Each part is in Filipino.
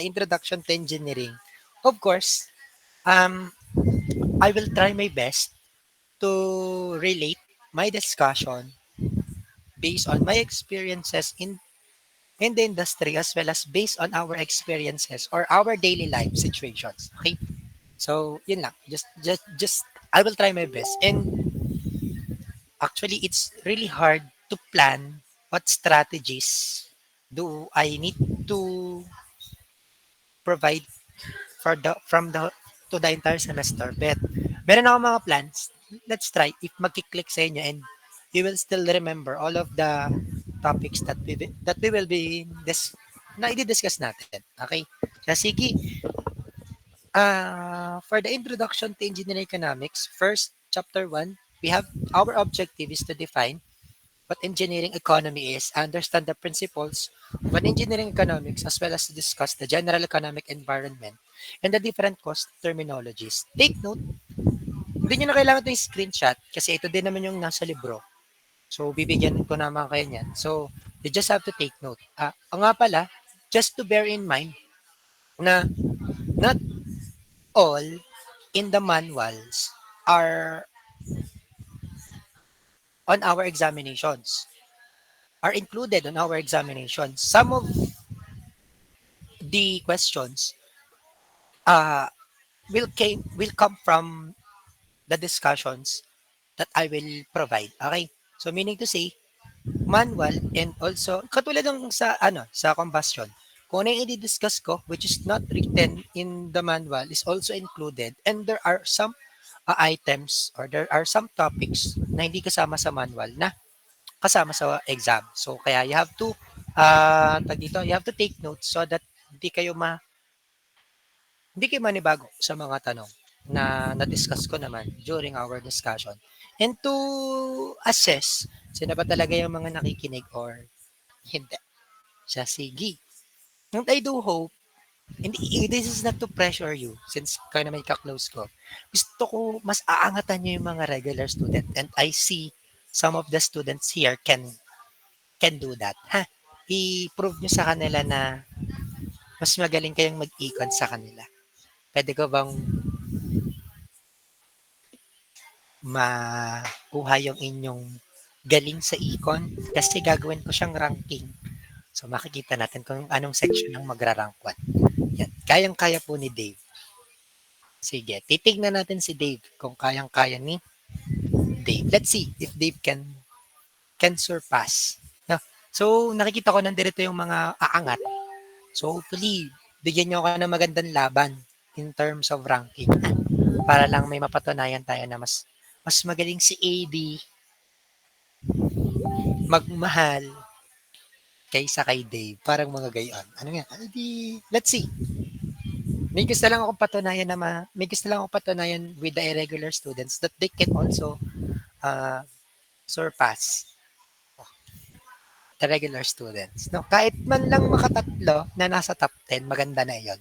introduction to engineering. Of course, um, I will try my best to relate my discussion based on my experiences in the industry as well as based on our experiences or our daily life situations. Okay? So, yun lang. Just I will try my best. And actually, it's really hard to plan what strategies do I need to provide for the from the to the entire semester. But meron ako mga plans. Let's try if magki-click sa inyo and you will still remember all of the topics that we will be na i-discuss natin. Okay? So sige, for the introduction to engineering economics, first chapter 1, we have our objective is to define what engineering economy is, understand the principles of an engineering economics, as well as to discuss the general economic environment and the different cost terminologies. Take note, hindi nyo na kailangan ito yung screenshot kasi ito din naman yung nasa libro. So, bibigyan ko naman kayo niyan. So, you just have to take note. Ang nga pala, just to bear in mind na not all in the manuals are on our examinations, are included on our examinations. Some of the questions uh, will come from the discussions that I will provide. Okay? So meaning to say, manual and also katulad ng sa combustion. Kung ano yung i-discuss ko which is not written in the manual is also included and there are some items or there are some topics na hindi kasama sa manual na kasama sa exam. So kaya you have to you have to take notes so that hindi kayo ma hindi kayo manibago sa mga tanong na na-discuss ko naman during our discussion. And to assess, sino ba talaga yung mga nakikinig or hindi. Siya, sige. And I do hope, hindi, this is not to pressure you since kayo naman ka-close ko. Gusto ko mas aangatan nyo yung mga regular student and I see some of the students here can do that. Ha? I-prove nyo sa kanila na mas magaling kayong mag-econ sa kanila. Pwede ko bang makuha yung inyong galing sa econ kasi gagawin ko siyang ranking. So makikita natin kung anong section ang magra-rank 1. Yan. Kayang-kaya po ni Dave. Sige, titignan natin si Dave kung kayang-kaya ni Dave. Let's see if Dave can surpass. No? So nakikita ko nandito yung mga aangat. So hopefully, bigyan nyo ako ng magandang laban in terms of ranking. Para lang may mapatunayan tayo na mas magaling si AD magmahal kaysa kay Dave. Parang mga gayon. Ano nga? Di, let's see. May gusto lang akong patunayan may gusto lang akong patunayan with the irregular students that they can also uh, surpass the regular students. No, kahit man lang makatatlo na nasa top 10, maganda na 'yon.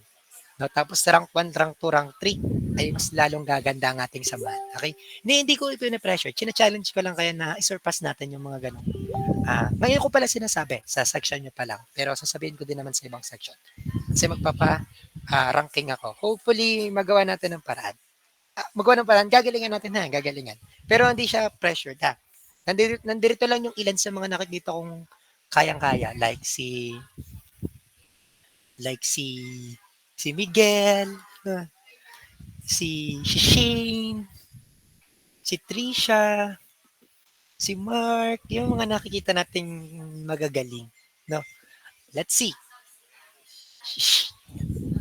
No, tapos rank 1, rank 2, rank 3 ay mas lalong gaganda ang ating samahan. Okay? Hindi ko ito na-pressure. China-challenge ko lang kaya na i-surpass natin yung mga ganun. Ngayon ko pala sinasabi sa section nyo pa lang. Pero sasabihin ko din naman sa ibang section. Kasi ranking ako. Hopefully, magawa natin ng paraan. Magawa ng paraan, gagalingan natin ha, gagalingan. Pero hindi siya pressured ha. Nandito lang yung ilan sa mga nakikita kong kayang-kaya. Like si Miguel, si Shane, si Trisha, si Mark, yung mga nakikita nating magagaling. No? Let's see. Shh.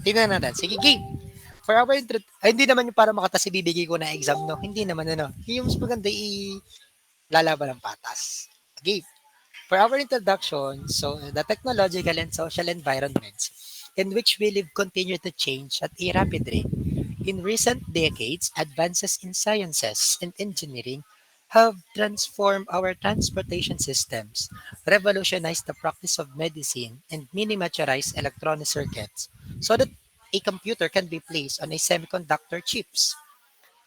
Tingnan natin. Sige, game. For our hindi naman yung para makatas ibibigay ko na exam, no? Hindi naman, ano. Yung mas maganda lalaban ng patas. Game. For our introduction, so the technological and social environments in which we live continue to change at a rapid rate. In recent decades, advances in sciences and engineering have transformed our transportation systems, revolutionized the practice of medicine, and miniaturized electronic circuits so that a computer can be placed on a semiconductor chips.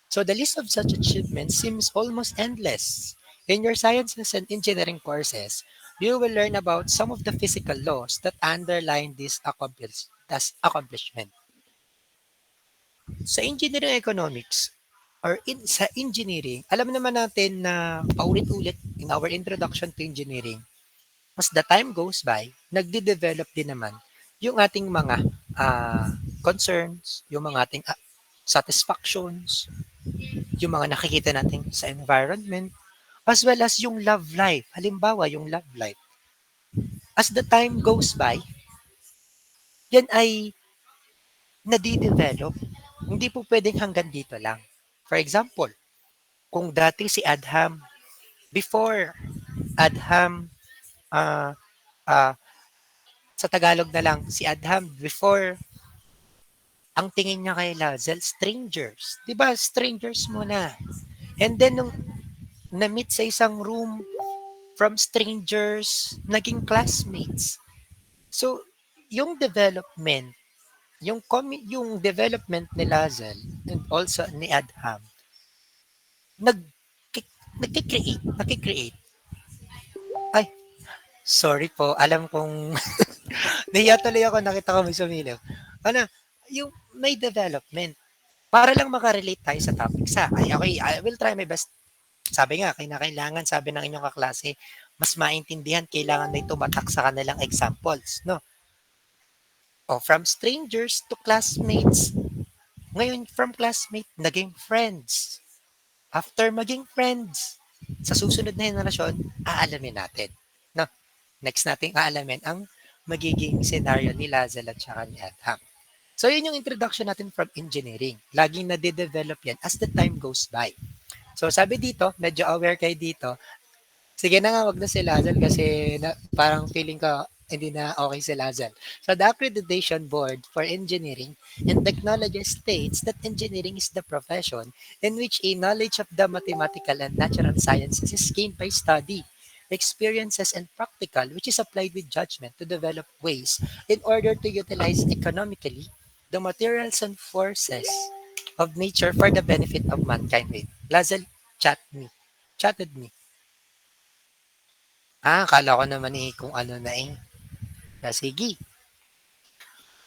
So the list of such achievements seems almost endless. In your sciences and engineering courses, you will learn about some of the physical laws that underline these as accomplishment. Sa engineering economics sa engineering, alam naman natin na paulit-ulit in our introduction to engineering, as the time goes by, nagde-develop din naman yung ating mga concerns, yung mga ating satisfactions, yung mga nakikita natin sa environment, as well as yung love life. Halimbawa, yung love life. As the time goes by, yan ay nadidevelop. Hindi po pwedeng hanggang dito lang. For example, kung dati si Adham, before Adham, ah, ah, sa Tagalog na lang, si Adham, before, ang tingin niya kay Lazel, strangers. Di ba? Strangers muna. And then, nung na-meet sa isang room, from strangers, naging classmates. So, yung development, yung development ni Lazel and also ni Adham, nag nakikreate. Ay, sorry po. Alam kong nahiya tuloy ako nakita ko may sumilip. Ano, yung may development. Para lang makarelate tayo sa topic okay, I will try my best. Sabi nga, kailangan, sabi ng inyong kaklase, mas maintindihan, kailangan may tumatak sa kanilang examples, no? O, from strangers to classmates. Ngayon, from classmate, naging friends. After maging friends, sa susunod na henerasyon, aalamin natin. No? Next nating aalamin ang magiging scenario ni Lazel at saka ni Adham. So, yun yung introduction natin from engineering. Laging nade-develop yan as the time goes by. So, sabi dito, medyo aware kayo dito. Sige na nga, wag na si Lazel kasi parang feeling ko hindi na okay si Lazel. So, the Accreditation Board for Engineering and Technology states that engineering is the profession in which a knowledge of the mathematical and natural sciences is gained by study, experiences, and practical, which is applied with judgment to develop ways in order to utilize economically the materials and forces of nature for the benefit of mankind. Wait, Lazel chatted me. Akala ko naman kung ano na eh. Sige.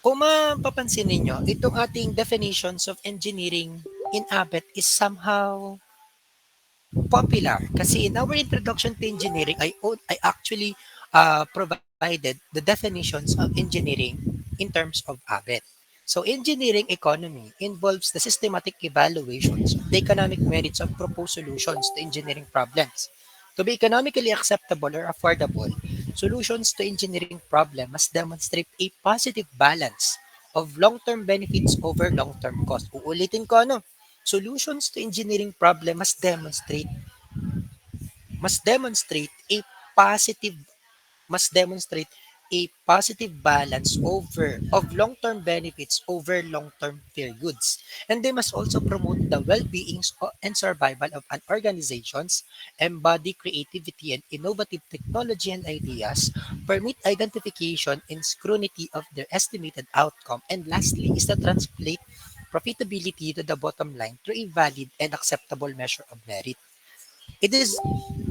Kung mapapansin ninyo, itong ating definitions of engineering in ABET is somehow popular. Kasi in our introduction to engineering, I actually provided the definitions of engineering in terms of ABET. So engineering economy involves the systematic evaluations of the economic merits of proposed solutions to engineering problems. To be economically acceptable or affordable, solutions to engineering problem must demonstrate a positive balance of long-term benefits over long-term cost. Uulitin ko solutions to engineering problem must demonstrate a positive must demonstrate a positive balance over of long-term benefits over long-term periods. And they must also promote the well-being and survival of an organizations, embody creativity and innovative technology and ideas, permit identification and scrutiny of their estimated outcome, and lastly is to translate profitability to the bottom line through a valid and acceptable measure of merit. It is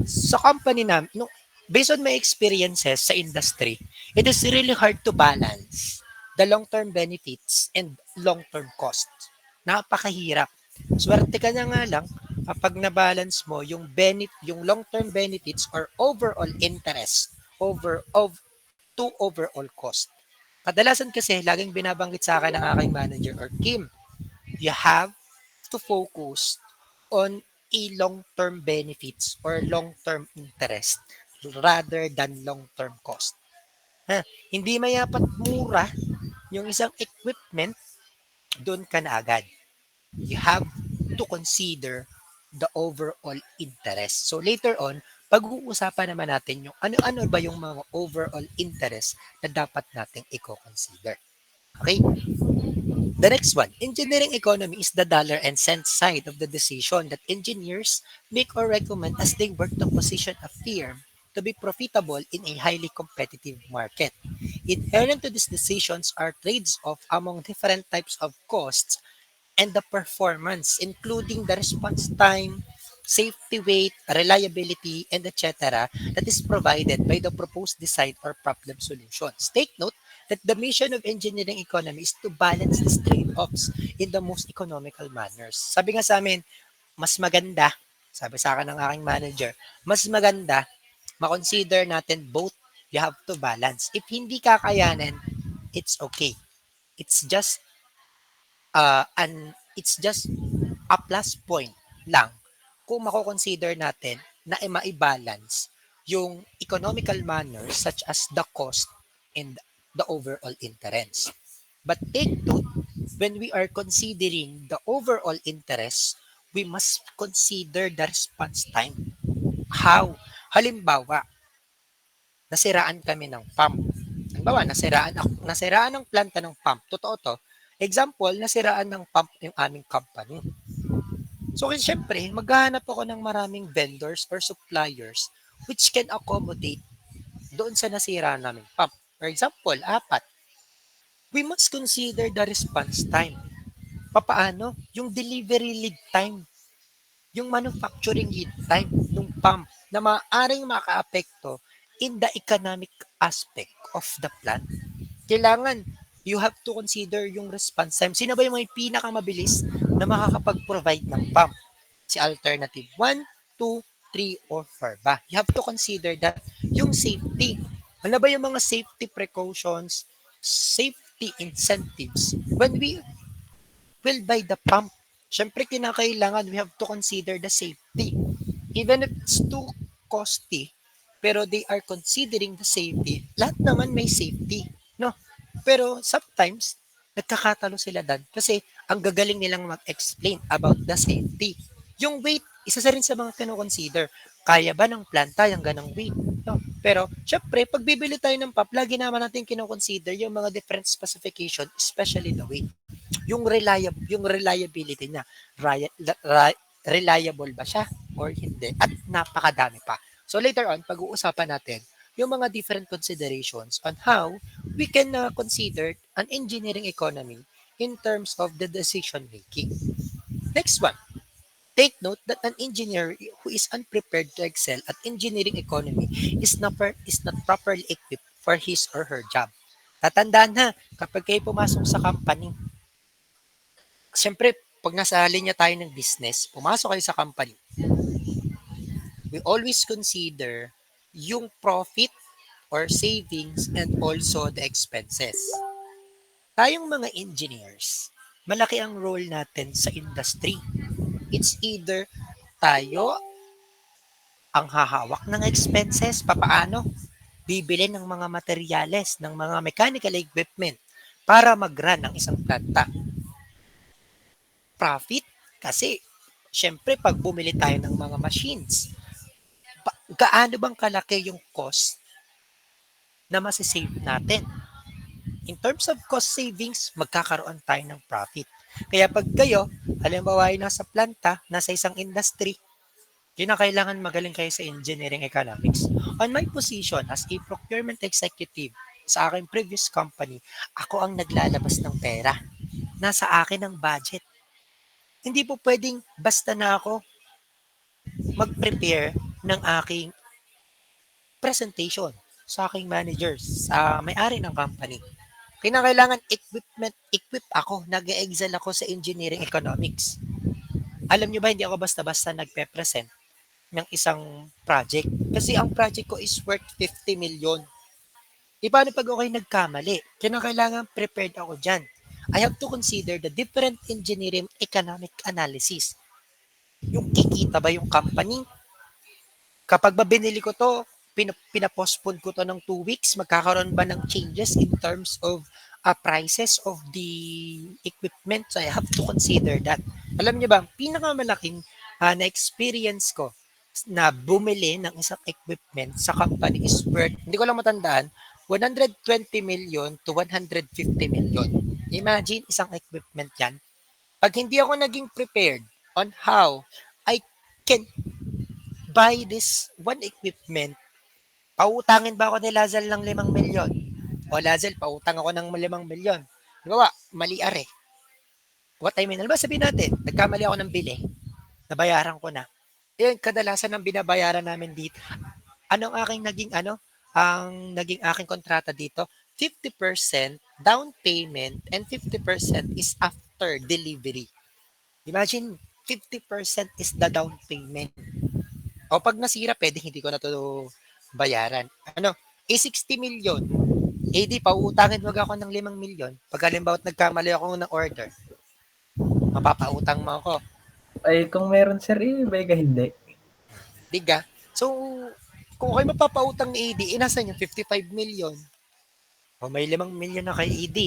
sa company na, no, based on my experiences sa industry, it is really hard to balance the long-term benefits and long-term costs. Napakahirap. Swerte ka na nga lang kapag na-balance mo yung long-term benefits or overall interest to overall cost. Kadalasan kasi, laging binabanggit sa akin ng aking manager or Kim, you have to focus on a long-term benefits or long-term interest rather than long-term cost. Hindi mayapat mura yung isang equipment, doon ka na agad. You have to consider the overall interest. So later on, pag-uusapan naman natin yung ano-ano ba yung mga overall interest na dapat nating i-consider. Okay? The next one, engineering economy is the dollar and cent side of the decision that engineers make or recommend as they work to position a firm to be profitable in a highly competitive market. Inherent to these decisions are trades-off among different types of costs and the performance, including the response time, safety weight, reliability, and etc. that is provided by the proposed design or problem solutions. Take note that the mission of engineering economy is to balance these trade-offs in the most economical manners. Sabi nga sa amin, mas maganda, sabi sa akin ng aking manager, mas maganda makonsider natin both. You have to balance. If hindi kakayanin, it's okay. It's just it's just a plus point lang kung mako-consider natin na mai-balance yung economical manners such as the cost and the overall interest. But take note, when we are considering the overall interest, we must consider the response time. How? Halimbawa, nasiraan kami ng pump. Halimbawa, nasiraan ng planta ng pump. Totoo to. Example, nasiraan ng pump yung aming company. So, siyempre, maghahanap ako ng maraming vendors or suppliers which can accommodate doon sa nasira naming pump. For example, 4. We must consider the response time. Papaano? Yung delivery lead time, yung manufacturing lead time ng pump na maaaring makaapekto in the economic aspect of the plant. Kailangan you have to consider yung response time. Sino ba yung may pinakamabilis na makakapag-provide ng pump? Si alternative 1, 2, 3, or 4 ba? You have to consider that yung safety. Ano ba yung mga safety precautions, safety incentives when we will buy the pump? Siyempre, kinakailangan we have to consider the safety. Even if it's too costly, pero they are considering the safety, lahat naman may safety, no? Pero sometimes, nagkakatalo sila dan kasi ang gagaling nilang mag-explain about the safety. Yung weight, isa sa rin sa mga kino-consider. Kaya ba ng planta yung ganang weight? No? Pero, syempre, pag bibili tayo ng pump, lagi naman natin kino-consider yung mga different specification, especially the weight. Yung reliability niya. Reliable ba siya or hindi? At napakadami pa. So later on, pag-uusapan natin yung mga different considerations on how we can consider an engineering economy in terms of the decision making. Next one, take note that an engineer who is unprepared to excel at engineering economy is not properly equipped for his or her job. Tatandaan ha, kapag kayo pumasok sa company, siyempre, pag nasa linya tayo ng business, pumasok kayo sa company, we always consider yung profit or savings and also the expenses. Tayong mga engineers, malaki ang role natin sa industry. It's either tayo ang hahawak ng expenses, papaano? Bibili ng mga materyales, ng mga mechanical equipment para mag-run ang isang planta. Profit, kasi syempre pag bumili tayo ng mga machines, gaano bang kalaki yung cost na masisave natin? In terms of cost savings, magkakaroon tayo ng profit. Kaya pag kayo, halimbawa ay nasa planta, nasa isang industry, kinakailangan magaling kayo sa engineering economics. On my position as a procurement executive sa aking previous company, ako ang naglalabas ng pera. Nasa akin ang budget. Hindi po pwedeng basta na ako mag-prepare ng aking presentation sa aking managers, sa may-ari ng company. Kinakailangan equip ako, nag-excel ako sa engineering economics. Alam nyo ba, hindi ako basta-basta nagpe-present ng isang project. Kasi ang project ko is worth 50 million. E paano pag ako'y nagkamali? Kinakailangan prepared ako dyan. I have to consider the different engineering economic analysis. Yung kikita ba yung company? Kapag ba binili ko to, pinapostpone ko to ng 2 weeks, magkakaroon ba ng changes in terms of prices of the equipment? So I have to consider that. Alam niyo ba, pinakamalaking na experience ko na bumili ng isang equipment sa company is worth, hindi ko lang matandaan, 120 million to 150 million. Imagine isang equipment yan. Pag hindi ako naging prepared on how I can buy this one equipment, pautangin ba ako ni Lazel ng 5 milyon? O Lazel, pautang ako ng 5 milyon. Gawa, mali are. What I mean, ano ba sabihin natin? Nagkamali ako ng bili, nabayaran ko na. Yan, kadalasan ng binabayaran namin dito. Anong aking naging ang naging aking kontrata dito? 50% down payment and 50% is after delivery. Imagine, 50% is the down payment. O pag nasira, pwede hindi ko na to bayaran. Ano, 60 million. AD, pauutangin wag ako ng 5 milyon. Pag halimbawa nagkamali ako ng order, mapapautang mo ako. Ay, kung meron sir, ibay ka hindi. Diga? So, kung kayo mapapautang ni AD, inasan yung 55 million. O may 5 milyon na kay AD.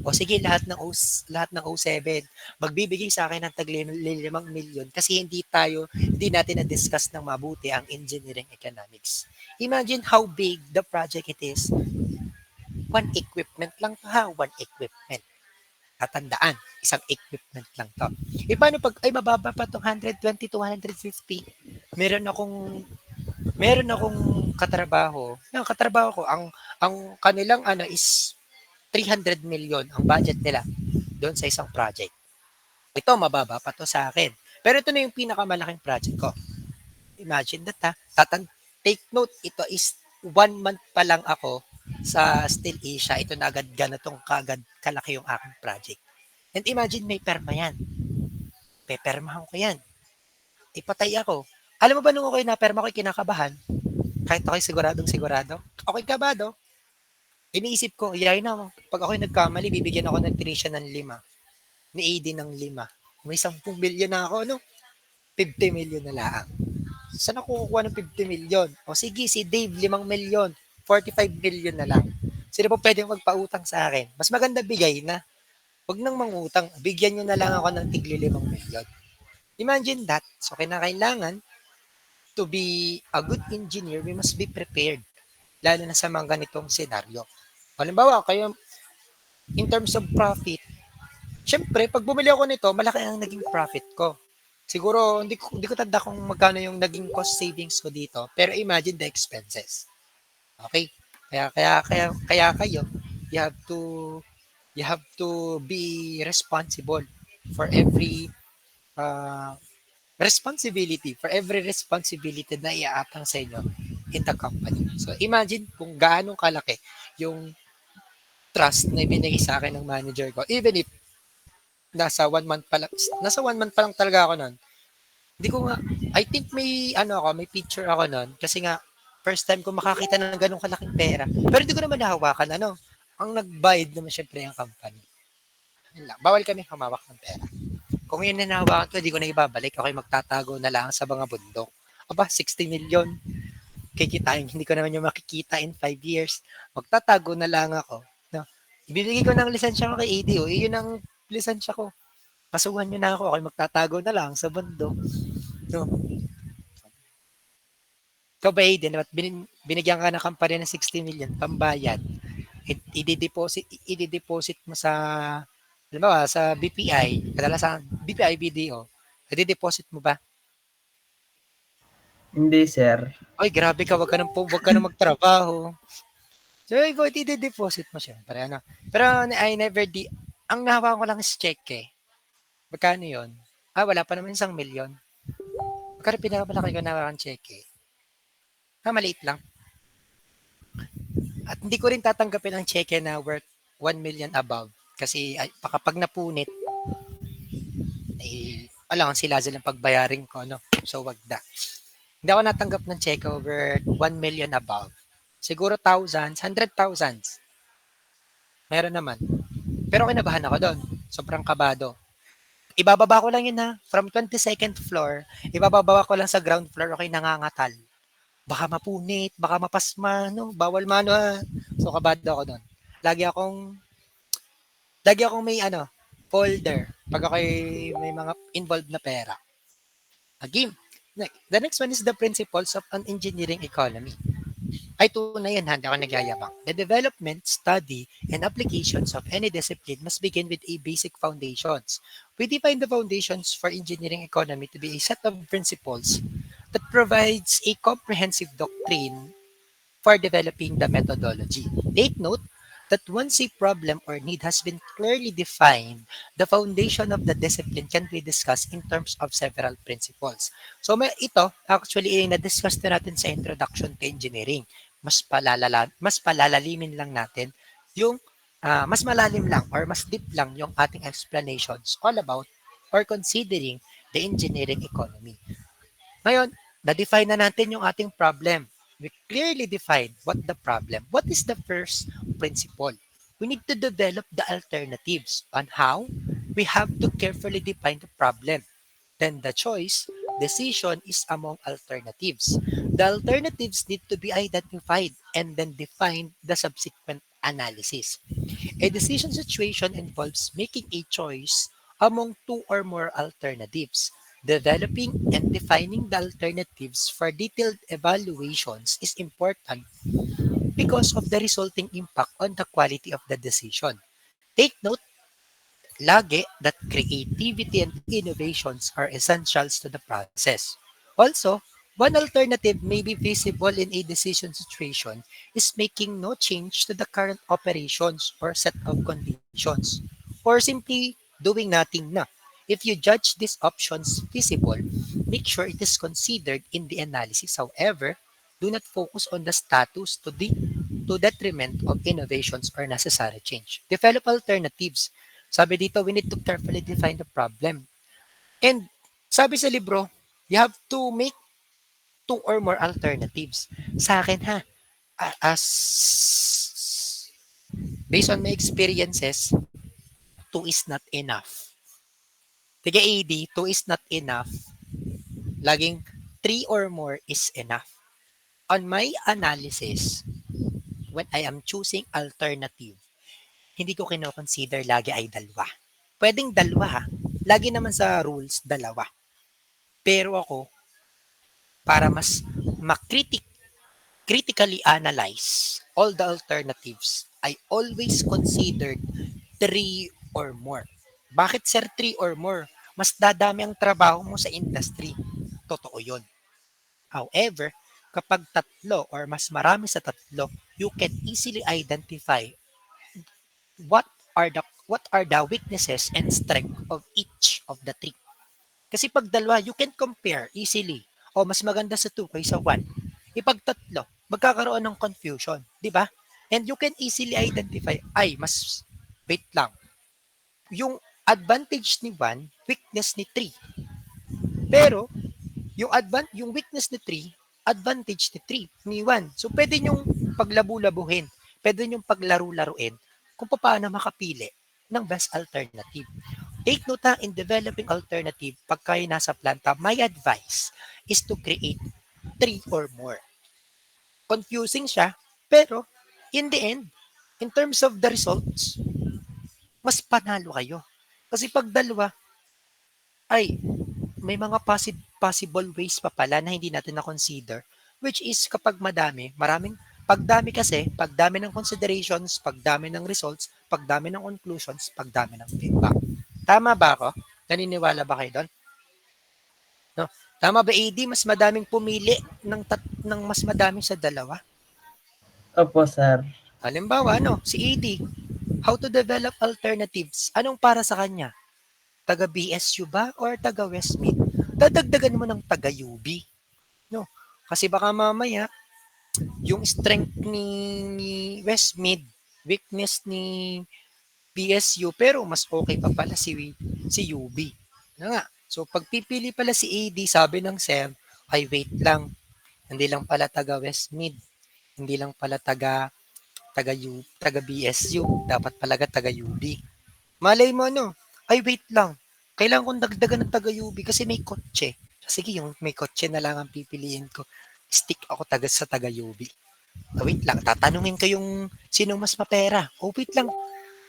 O sige, lahat ng O7, magbibigay sa akin ng tag 5 milyon kasi hindi natin na-discuss ng mabuti ang engineering economics. Imagine how big the project it is. One equipment lang to ha, one equipment. Tatandaan, isang equipment lang to. E paano pag ay mababa pa tong 120 to 150? Meron akong meron akong katrabaho. Yung katrabaho ko ang kanilang ano is 300 million ang budget nila doon sa isang project. Ito mababa pa to sa akin. Pero ito na yung pinakamalaking project ko. Imagine that ha. Take note, ito is 1 month pa lang ako sa Still Asia. Ito na agad ganitong kagad kalaki yung aking project. And imagine may perma yan. Pepermahan ko yan. Ipatay ako. Alam mo ba nung ako'y naperma ko'y kinakabahan? Kahit ako'y siguradong sigurado. Ako'y kabado. Iniisip ko, yayin na, pag ako'y nagkamali, bibigyan ako ng tuition ng 5. Ni AD ng 5. May 10 milyon na ako, no? 50 milyon na lang. Saan ako kukuha ng 50 milyon? O sige, si Dave, 5 milyon. 45 milyon na lang. Sino po pwedeng magpautang sa akin? Mas maganda bigay na. Huwag nang mangutang. Bigyan nyo na lang ako ng tigli 5 milyon. Imagine that. So, kinakailangan to be a good engineer, we must be prepared. Lalo na sa mga ganitong senaryo. Halimbawa, kayo, in terms of profit, syempre, pag bumili ako nito, malaki ang naging profit ko. Siguro, hindi ko tanda kung magkano yung naging cost savings ko dito. Pero imagine the expenses. Okay? Kaya kayo, you have to, you have to be responsible for uh, every responsibility na iaatang sa inyo in the company. So, imagine kung gaano kalaki yung trust na ibinigay sa akin ng manager ko. Even if nasa 1 month pa lang talaga ako nun. Hindi ko nga, I think may picture ako nun kasi nga, first time ko makakita ng ganong kalaking pera. Pero hindi ko naman nahawakan, ang nagbayad naman syempre ang company. Yun lang. Bawal kami humawak ng pera. Kung yun na nahawakan ko, hindi ko na ibabalik. Ako'y magtatago na lang sa mga bundok. Aba, 60 million. Kikitain, hindi ko naman yung makikita in 5 years. Magtatago na lang ako. No? Ibibigay ko ng lisensya ko kay ADO. Yun ang lisensya ko. Kasuhan nyo na ako. Ako'y magtatago na lang sa bundok. No? Ikaw ba, Aiden, binigyan ka ng company ng 60 million, pambayad, i-deposit mo sa, halimbawa, sa BPI, kadalasan, BPI, BDO, i-deposit mo ba? Hindi sir. Oy, grabe ka, wag ka na magtrabaho. So, ikaw, i-deposit mo siya. Pero I never ang nahawakan ko lang is check eh. Magkano yun? Wala pa naman 1 milyon. Magkano pinakamalaki ko nahawakan check eh? Maliit lang. At hindi ko rin tatanggapin ang cheque na worth 1 million above. Kasi kapag napunit, alam sila ng pagbayarin ko. No? So, wag na. Hindi ako natanggap ng cheque over 1 million above. Siguro thousands, 100,000s. Meron naman. Pero kinabahan ako doon. Sobrang kabado. Ibababa ko lang yun ha. From 22nd floor, ibababa ko lang sa ground floor, okay, nangangatal. Baka mapunit, baka mapasma, no? Bawal mano ha. So, kabado ako doon. Lagi akong may folder pag ako may mga involved na pera. Again, the next one is the principles of an engineering economy. Ay tunay yan, hindi ako nagyayabang. The development, study, and applications of any discipline must begin with a basic foundations. We define the foundations for engineering economy to be a set of principles that provides a comprehensive doctrine for developing the methodology. Take note that once a problem or need has been clearly defined, the foundation of the discipline can be discussed in terms of several principles. So ito, actually, na-discuss na natin sa introduction to engineering. Mas palalalimin lang natin Yung mas malalim lang or mas deep lang yung ating explanations all about or considering the engineering economy. Ngayon, na-define na natin yung ating problem. We clearly define what the problem. What is the first principle? We need to develop the alternatives on how we have to carefully define the problem. Then the choice, decision is among alternatives. The alternatives need to be identified and then defined the subsequent analysis. A decision situation involves making a choice among two or more alternatives. Developing and defining the alternatives for detailed evaluations is important because of the resulting impact on the quality of the decision. Take note lagi that creativity and innovations are essentials to the process. Also, one alternative may be feasible in a decision situation is making no change to the current operations or set of conditions, or simply doing nothing na. If you judge these options feasible, make sure it is considered in the analysis. However, do not focus on the status to detriment of innovations or necessary change. Develop alternatives. Sabi dito, we need to carefully define the problem. And sabi sa libro, you have to make two or more alternatives. Sa akin ha, as based on my experiences, two is not enough. Tiga AD, two is not enough. Laging three or more is enough. On my analysis, when I am choosing alternative, hindi ko kino-consider lagi ay dalawa. Pwedeng dalawa ha. Lagi naman sa rules, dalawa. Pero ako, para mas critically analyze all the alternatives, I always considered three or more. Bakit sir three or more? Mas dadami ang trabaho mo sa industry. Totoo yun. However, kapag tatlo or mas marami sa tatlo, you can easily identify what what are the weaknesses and strength of each of the three. Kasi pag dalawa, you can compare easily. O mas maganda sa 2 kaysa 1. Ipag tatlo, magkakaroon ng confusion, di ba? And you can easily identify, ay, mas, wait lang, yung advantage ni 1, weakness ni 3. Pero, yung weakness ni 3, advantage ni 3, ni 1. So, pwede nyong paglabu-labuhin, pwede nyong paglaro-laruin kung paano makapili ng best alternative. Take note ha, in developing alternative, pag kayo nasa planta, my advice is to create three or more. Confusing siya, pero in the end, in terms of the results, mas panalo kayo. Kasi pag dalawa, ay may mga possible ways pa pala na hindi natin na-consider, which is kapag pagdami kasi, pagdami ng considerations, pagdami ng results, pagdami ng conclusions, pagdami ng feedback. Tama ba ako? Naniniwala ba kayo doon? No? Tama ba, AD? Mas madaming pumili ng mas madami sa dalawa? Opo, sir. Halimbawa, si AD, how to develop alternatives. Anong para sa kanya? Taga BSU ba or taga Westmead? Dadagdagan mo ng taga UB. No? Kasi baka mamaya, yung strength ni Westmead, weakness ni BSU, pero mas okay pa pala si UB. Ano nga? So, pagpipili pala si AD, sabi ng SEM, ay wait lang, hindi lang pala taga Westmead, hindi lang pala taga BSU, dapat palaga taga UB. Malay mo ay wait lang, kailangan kong dagdagan ng taga UB kasi may kotse. Sige, yung may kotse na lang ang pipiliin ko. Stick ako sa taga UB. Oh, wait lang, tatanungin ko yung sinong mas mapera. Oh, wait lang.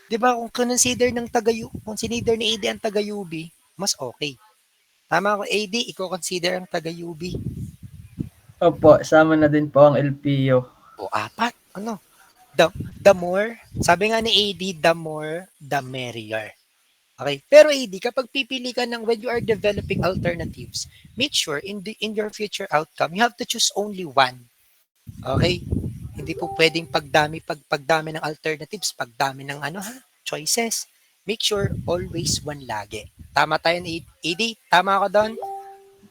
'Di ba kung consider ni AD ang taga UB, mas okay. Tama ako, AD, i-consider ang taga UB. Opo, sama na din po ang LPU. O apat, the, the more, sabi nga ni AD, the more, the merrier. Okay? Pero AD, kapag pipili ka ng when you are developing alternatives, make sure in your future outcome, you have to choose only one. Okay? Hindi po pwedeng pagdami ng alternatives, pagdami ng choices. Make sure always one lagi. Tama tayo ni AD? Tama ako doon?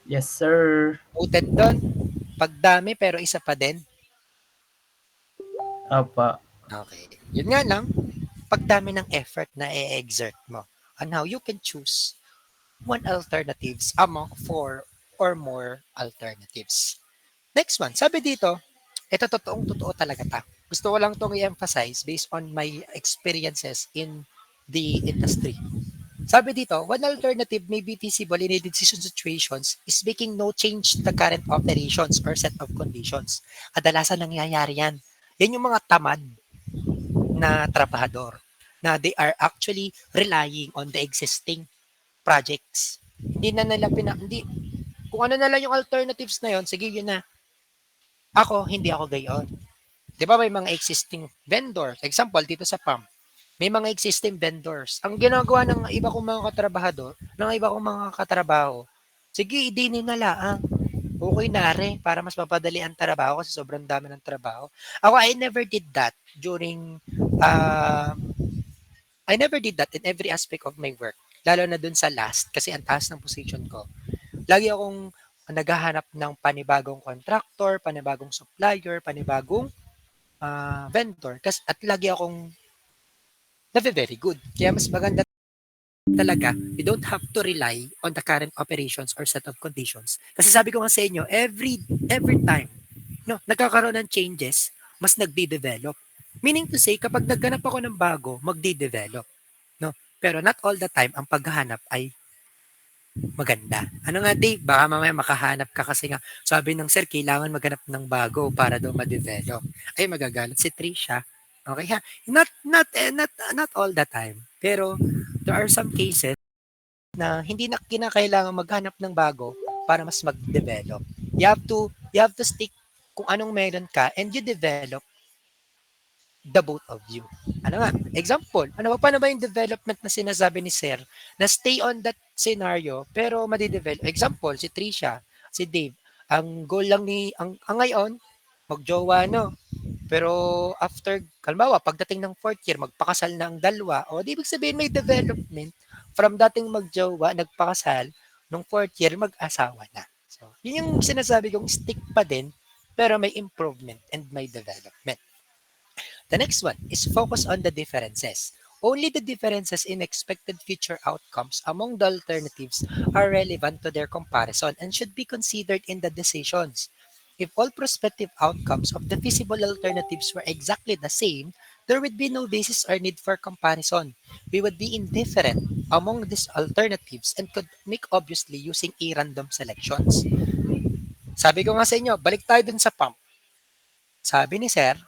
Yes, sir. Noted doon? Pagdami pero isa pa din. Opo. Okay. Yun nga lang, pagdami ng effort na i-exert mo on how you can choose one alternatives among four or more alternatives. Next one, sabi dito, ito totoong totoo talaga ta. Gusto ko lang itong i-emphasize based on my experiences in the industry. Sabi dito, one alternative may be feasible in a decision situations is making no change to the current operations or set of conditions. Kadalasan nangyayari yan. Yan yung mga tamad na trabahador na they are actually relying on the existing projects. Hindi na nila hindi, kung ano na lang yung alternatives na yon, sige yun na. Ako, hindi ako gayon. Di ba may mga existing vendors? Example, dito sa PAM, may mga existing vendors. Ang ginagawa ng iba kong mga katrabahador, ng iba kong mga katrabaho, sige, idinin na lang. Okay na rin para mas mapadali ang trabaho kasi sobrang dami ng trabaho. Ako, uh, I never did that in every aspect of my work. Lalo na dun sa last kasi ang taas ng position ko. Lagi akong naghahanap ng panibagong contractor, panibagong supplier, panibagong vendor. At lagi akong very good. Kaya mas maganda talaga, you don't have to rely on the current operations or set of conditions. Kasi sabi ko nga sa inyo, every time no, nagkakaroon ng changes, mas nagde-develop. Meaning to say, kapag nagganap ako ng bago, magde-develop. No? Pero not all the time, ang paghahanap ay maganda. Ano nga Dave, baka mamaya makahanap ka kasi nga sabi ng sir, kailangan maghanap ng bago para daw ma-develop. Ay magagalit si Trisha. Okay ha? Not all the time. Pero there are some cases na hindi na kinakailangan maghanap ng bago para mas mag-develop. You have to stick kung anong meron ka and you develop the both of you. Ano nga? Example, ano ba paano ba yung development na sinasabi ni Sir na stay on that scenario pero madidevelop. Example, si Trisha, si Dave, ang goal lang ang ngayon, magjowa no. Pero after, kalmawa, pagdating ng fourth year, magpakasal na ang dalawa. O di ibig sabihin may development from dating magjowa, nagpakasal, nung fourth year, mag-asawa na. So, yun yung sinasabi kong stick pa din, pero may improvement and may development. The next one is focus on the differences. Only the differences in expected future outcomes among the alternatives are relevant to their comparison and should be considered in the decisions. If all prospective outcomes of the feasible alternatives were exactly the same, there would be no basis or need for comparison. We would be indifferent among these alternatives and could make obviously using a random selections. Sabi ko nga sa inyo, balik tayo dun sa pump. Sabi ni Sir,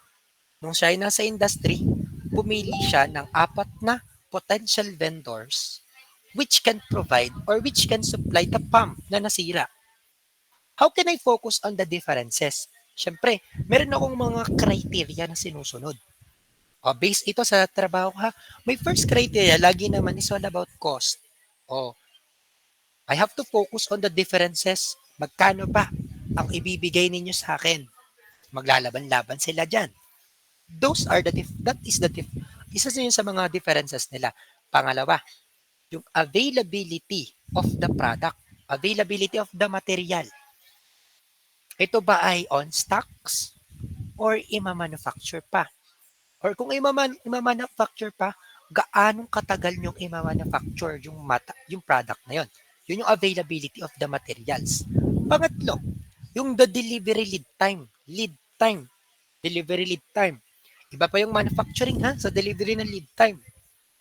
nung siya ay nasa industry, pumili siya ng apat na potential vendors which can provide or which can supply the pump na nasira. How can I focus on the differences? Siyempre, meron akong mga criteria na sinusunod. Based ito sa trabaho ha, my first criteria lagi naman is all about cost. O, I have to focus on the differences. Magkano ba ang ibibigay ninyo sa akin? Maglalaban-laban sila dyan. Those are that is the isa yun sa mga differences nila. Pangalawa, yung availability of the product, availability of the material. Ito ba ay on stocks or ima-manufacture pa? Or kung ima-manufacture pa, gaano katagal yung ima-manufacture yung product na yon? Yun yung availability of the materials. Pangatlo, yung the delivery delivery lead time. Iba pa yung manufacturing ha, sa delivery ng lead time.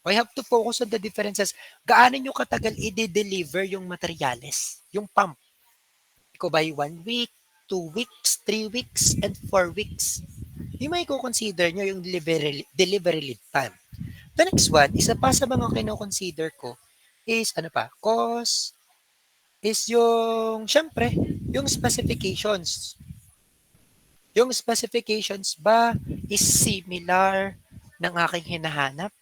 I have to focus on the differences. Gaano nyo katagal i-deliver yung materials, yung pump? Iko by 1 week, 2 weeks, 3 weeks, and 4 weeks. Yung may consider nyo yung delivery lead time. The next one, isa pa sa mga kino-consider ko is ano pa, cost, is yung, syempre, yung specifications. Yung specifications ba is similar ng aking hinahanap?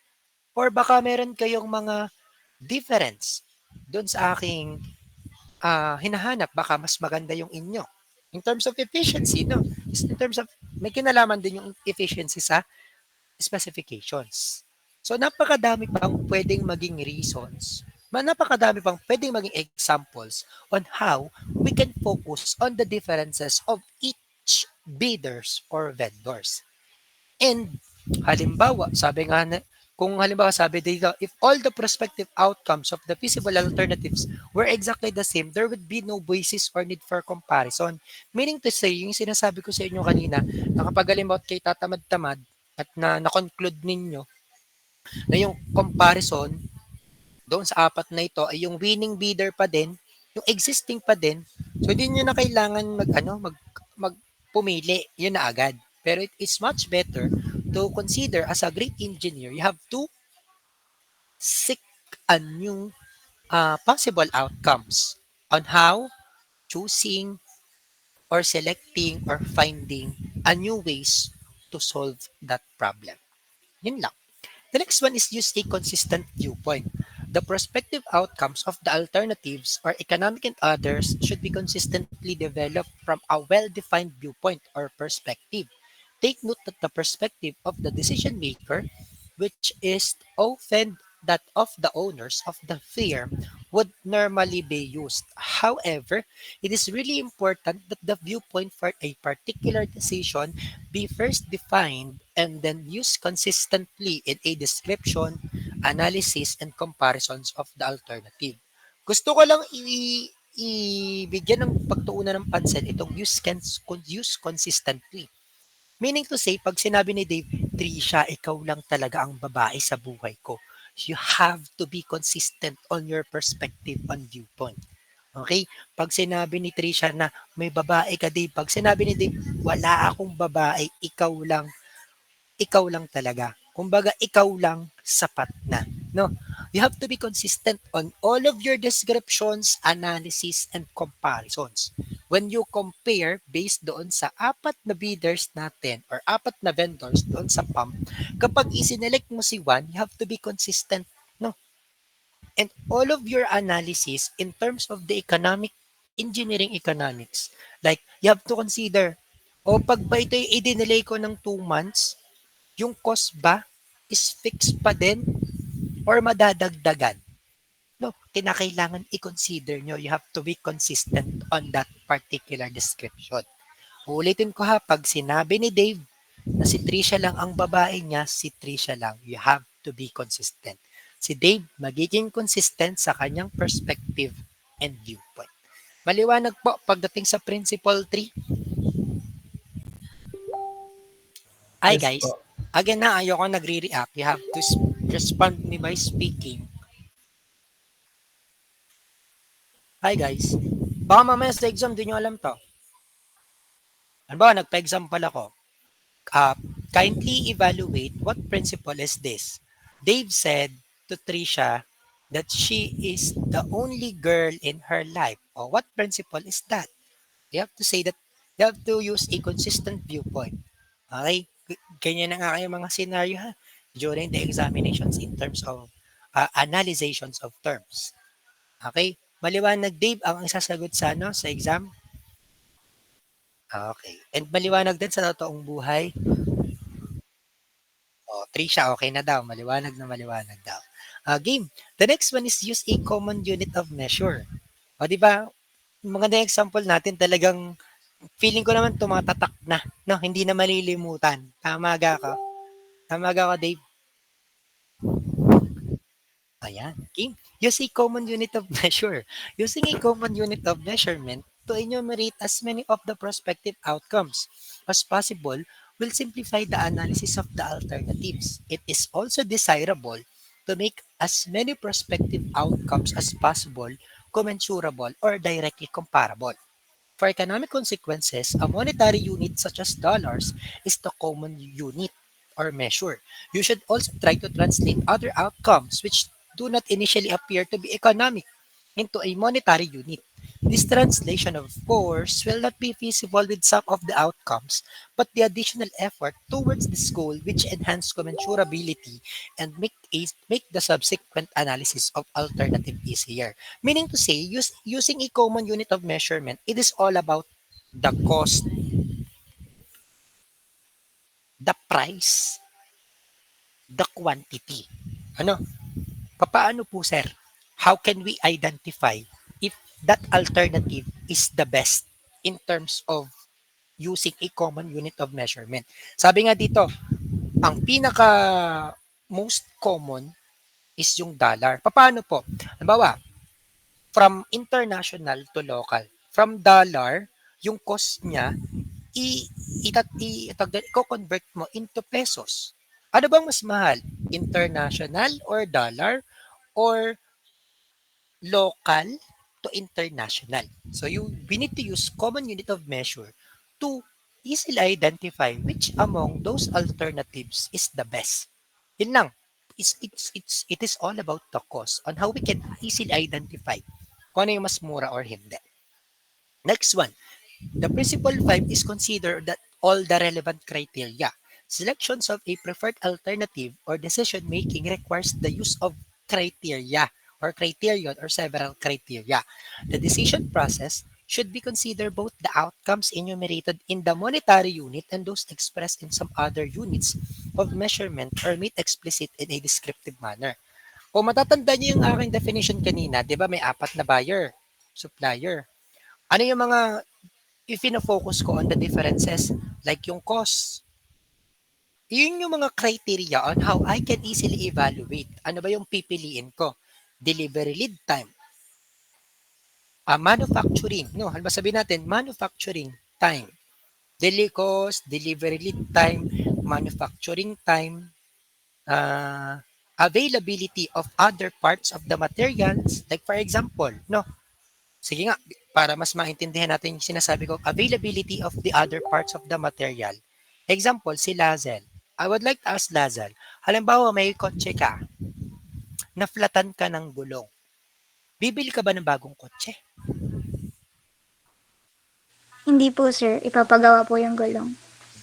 Or baka meron kayong mga difference doon sa aking hinahanap, baka mas maganda yung inyo. In terms of efficiency, no? In terms of, may kinalaman din yung efficiency sa specifications. So, napakadami pang pwedeng maging reasons. Napakadami pang pwedeng maging examples on how we can focus on the differences of each bidders or vendors. And Halimbawa, sabi nga na, kung halimbawa sabi dito, if all the prospective outcomes of the feasible alternatives were exactly the same, there would be no basis or need for comparison. Meaning to say, yung sinasabi ko sa inyo kanina, na kapag halimbawa kay tatamad-tamad at na-conclude ninyo na yung comparison doon sa apat na ito ay yung winning bidder pa din, yung existing pa din. So hindi niyo na kailangan mag pumili, yun na agad. Pero it is much better to consider as a great engineer, you have to seek a new possible outcomes on how choosing or selecting or finding a new ways to solve that problem. Yun lang. The next one is use a consistent viewpoint. The prospective outcomes of the alternatives or economic and others should be consistently developed from a well-defined viewpoint or perspective. Take note that the perspective of the decision maker, which is often that of the owners of the firm, would normally be used. However, it is really important that the viewpoint for a particular decision be first defined and then used consistently in a description, analysis, and comparisons of the alternative. Gusto ko lang ibigyan ng pagtuunan ng pansin itong use consistently. Meaning to say, pag sinabi ni Dave, Trisha, ikaw lang talaga ang babae sa buhay ko. You have to be consistent on your perspective on viewpoint. Okay? Pag sinabi ni Trisha na may babae ka, Dave. Pag sinabi ni Dave, wala akong babae, ikaw lang talaga. Kumbaga, ikaw lang sapat na. No? You have to be consistent on all of your descriptions, analysis, and comparisons. When you compare based doon sa apat na bidders natin or apat na vendors doon sa pump, kapag isinelect mo si one, you have to be consistent. No? And all of your analysis in terms of the engineering economics, like you have to consider, o pag ba ito i-delay ko ng 2 months, yung cost ba is fixed pa din or madadagdagan? No, kinakailangan i-consider nyo. You have to be consistent on that particular description. Ulitin ko ha, pag sinabi ni Dave na si Trisha lang ang babae niya, si Trisha lang. You have to be consistent. Si Dave magiging consistent sa kanyang perspective and viewpoint. Maliwanag po pagdating sa principle 3. Hi Yes guys, po. again na ayoko nagre-react. You have to respond me by speaking. Hi guys. Baka mamaya sa exam di nyo alam to. Ano ba, nagpa-example ako. Uh, Kindly evaluate what principle is this. Dave said to Trisha that she is the only girl in her life. Oh, what principle is that? You have to say that you have to use a consistent viewpoint. Okay? Ganyan na nga kayo mga scenario ha during the examinations in terms of analyzations of terms. Okay? Maliwanag, Dave, ang isasagot sa, ano, sa exam? Okay. And maliwanag din sa totoong buhay? O, Trisha, okay na daw. Maliwanag na maliwanag daw. Game. The next one is use a common unit of measure. O, di ba? Yung mga example natin talagang feeling ko naman tumatatak na. No, hindi na malilimutan. Tama ga ako? Tama ga ako, Dave? Ayan. Okay. Use a common unit of measure. Using a common unit of measurement to enumerate as many of the prospective outcomes as possible will simplify the analysis of the alternatives. It is also desirable to make as many prospective outcomes as possible commensurable or directly comparable. For economic consequences, a monetary unit such as dollars is the common unit or measure. You should also try to translate other outcomes which do not initially appear to be economic into a monetary unit. This translation, of course, will not be feasible with some of the outcomes, but the additional effort towards this goal which enhance commensurability and make the subsequent analysis of alternative easier. Meaning to say, using a common unit of measurement, it is all about the cost, the price, the quantity. Ano? Papaano po, sir? How can we identify if that alternative is the best in terms of using a common unit of measurement? Sabi nga dito, Ang pinaka most common is yung dollar. Paano po? Halimbawa, from international to local. From dollar, yung cost niya, i-convert mo into pesos. Ano bang mas mahal? International or dollar or local to international? So we need to use common unit of measure to easily identify which among those alternatives is the best. Yun lang. It is all about the cost on how we can easily identify kung ano yung mas mura or hindi. Next one, the principle 5 is consider that all the relevant criteria. Selections of a preferred alternative or decision making requires the use of criteria or criterion or several criteria. The decision process should be consider both the outcomes enumerated in the monetary unit and those expressed in some other units of measurement or made explicit in a descriptive manner. Kung matatanda niyo yung aking definition kanina, di ba may apat na buyer, supplier. Ano yung mga if focus ko on the differences, like yung cost, yun yung mga criteria on how I can easily evaluate. Ano ba yung pipiliin ko? Delivery lead time, manufacturing, no? Halimbawa sabihin natin, manufacturing time, daily cost, delivery lead time, manufacturing time, availability of other parts of the materials. Like for example, no, sige nga, para mas maintindihan natin yung sinasabi ko, availability of the other parts of the material. Example, si Lazel. I would like to ask Lazel, halimbawa may kotse ka, naflatan ka ng gulong. Bibili ka ba ng bagong kotse? Hindi po sir, ipapagawa po yung gulong.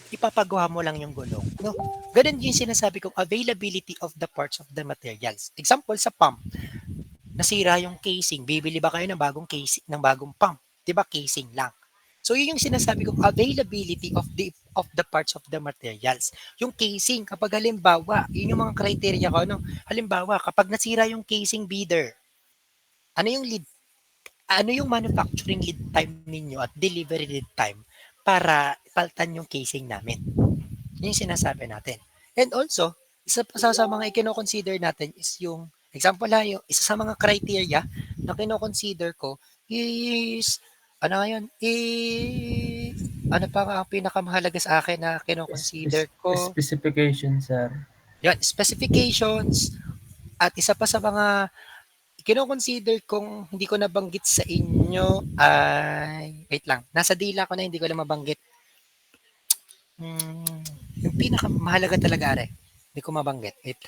Ipapagawa mo lang yung gulong. No? Ganun yung sinasabi kong availability of the parts of the materials. Example, sa pump, nasira yung casing. Bibili ba kayo ng bagong casing, ng bagong pump? 'Di ba casing lang? So yun yung sinasabi ko availability of the parts of the materials. Yung casing kapag halimbawa, yun yung mga criteria ko no. Halimbawa, kapag nasira yung casing beader, ano yung lead ano yung manufacturing lead time ninyo at delivery lead time para paltan yung casing namin. Yun yung sinasabi natin. And also, isa pa sa mga ikino-consider natin is yung example ha, yung isa sa mga criteria na kino-consider ko is ano nga yun? Ano pa nga ang pinakamahalaga sa akin na kino-consider ko? Specification, sir. Yan, specifications at isa pa sa mga kino-consider kong hindi ko nabanggit sa inyo ay wait lang, nasa dila ko na hindi ko lang mabanggit. Yung pinakamahalaga talaga are, hindi ko mabanggit. Wait.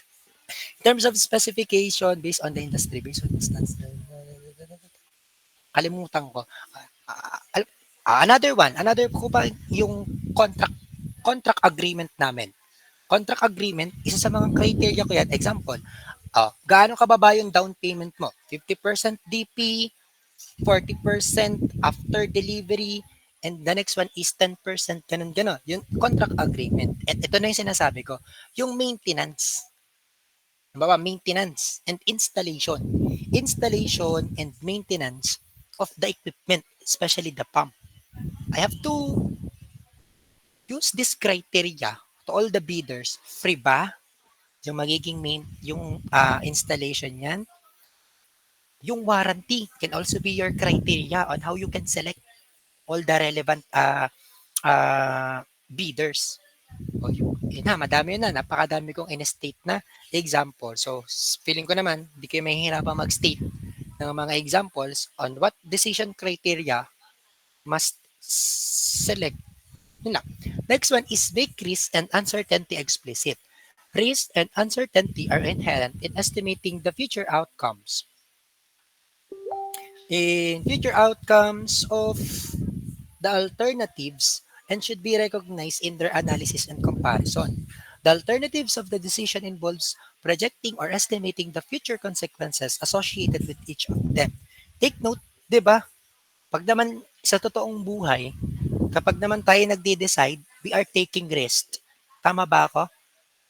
In terms of specification based on the industry, based on instance, kalimutan ko. Another ko pa yung contract agreement namin. Contract agreement, isa sa mga criteria ko yan. Example, gaano kababa yung down payment mo? 50% DP, 40% after delivery, and the next one is 10%, ganun. Yung contract agreement. At ito na yung sinasabi ko, yung maintenance. Halimbawa, maintenance and installation. Installation and maintenance of the equipment, especially the pump. I have to use this criteria to all the bidders. Free ba? Yung magiging yung installation niyan. Yung warranty can also be your criteria on how you can select all the relevant bidders. O, yun na, madami yun na. Napakadami kong in-state na example. So, feeling ko naman, hindi kayo mahihirapang mag-state ng mga examples on what decision criteria must select. Yun lang. Next one is make risk and uncertainty explicit. Risk and uncertainty are inherent in estimating the future outcomes. In future outcomes of the alternatives and should be recognized in their analysis and comparison. The alternatives of the decision involves projecting or estimating the future consequences associated with each of them. Take note, 'di ba? Pag naman sa totoong buhay, kapag naman tayo nagde-decide, we are taking risk. Tama ba ako?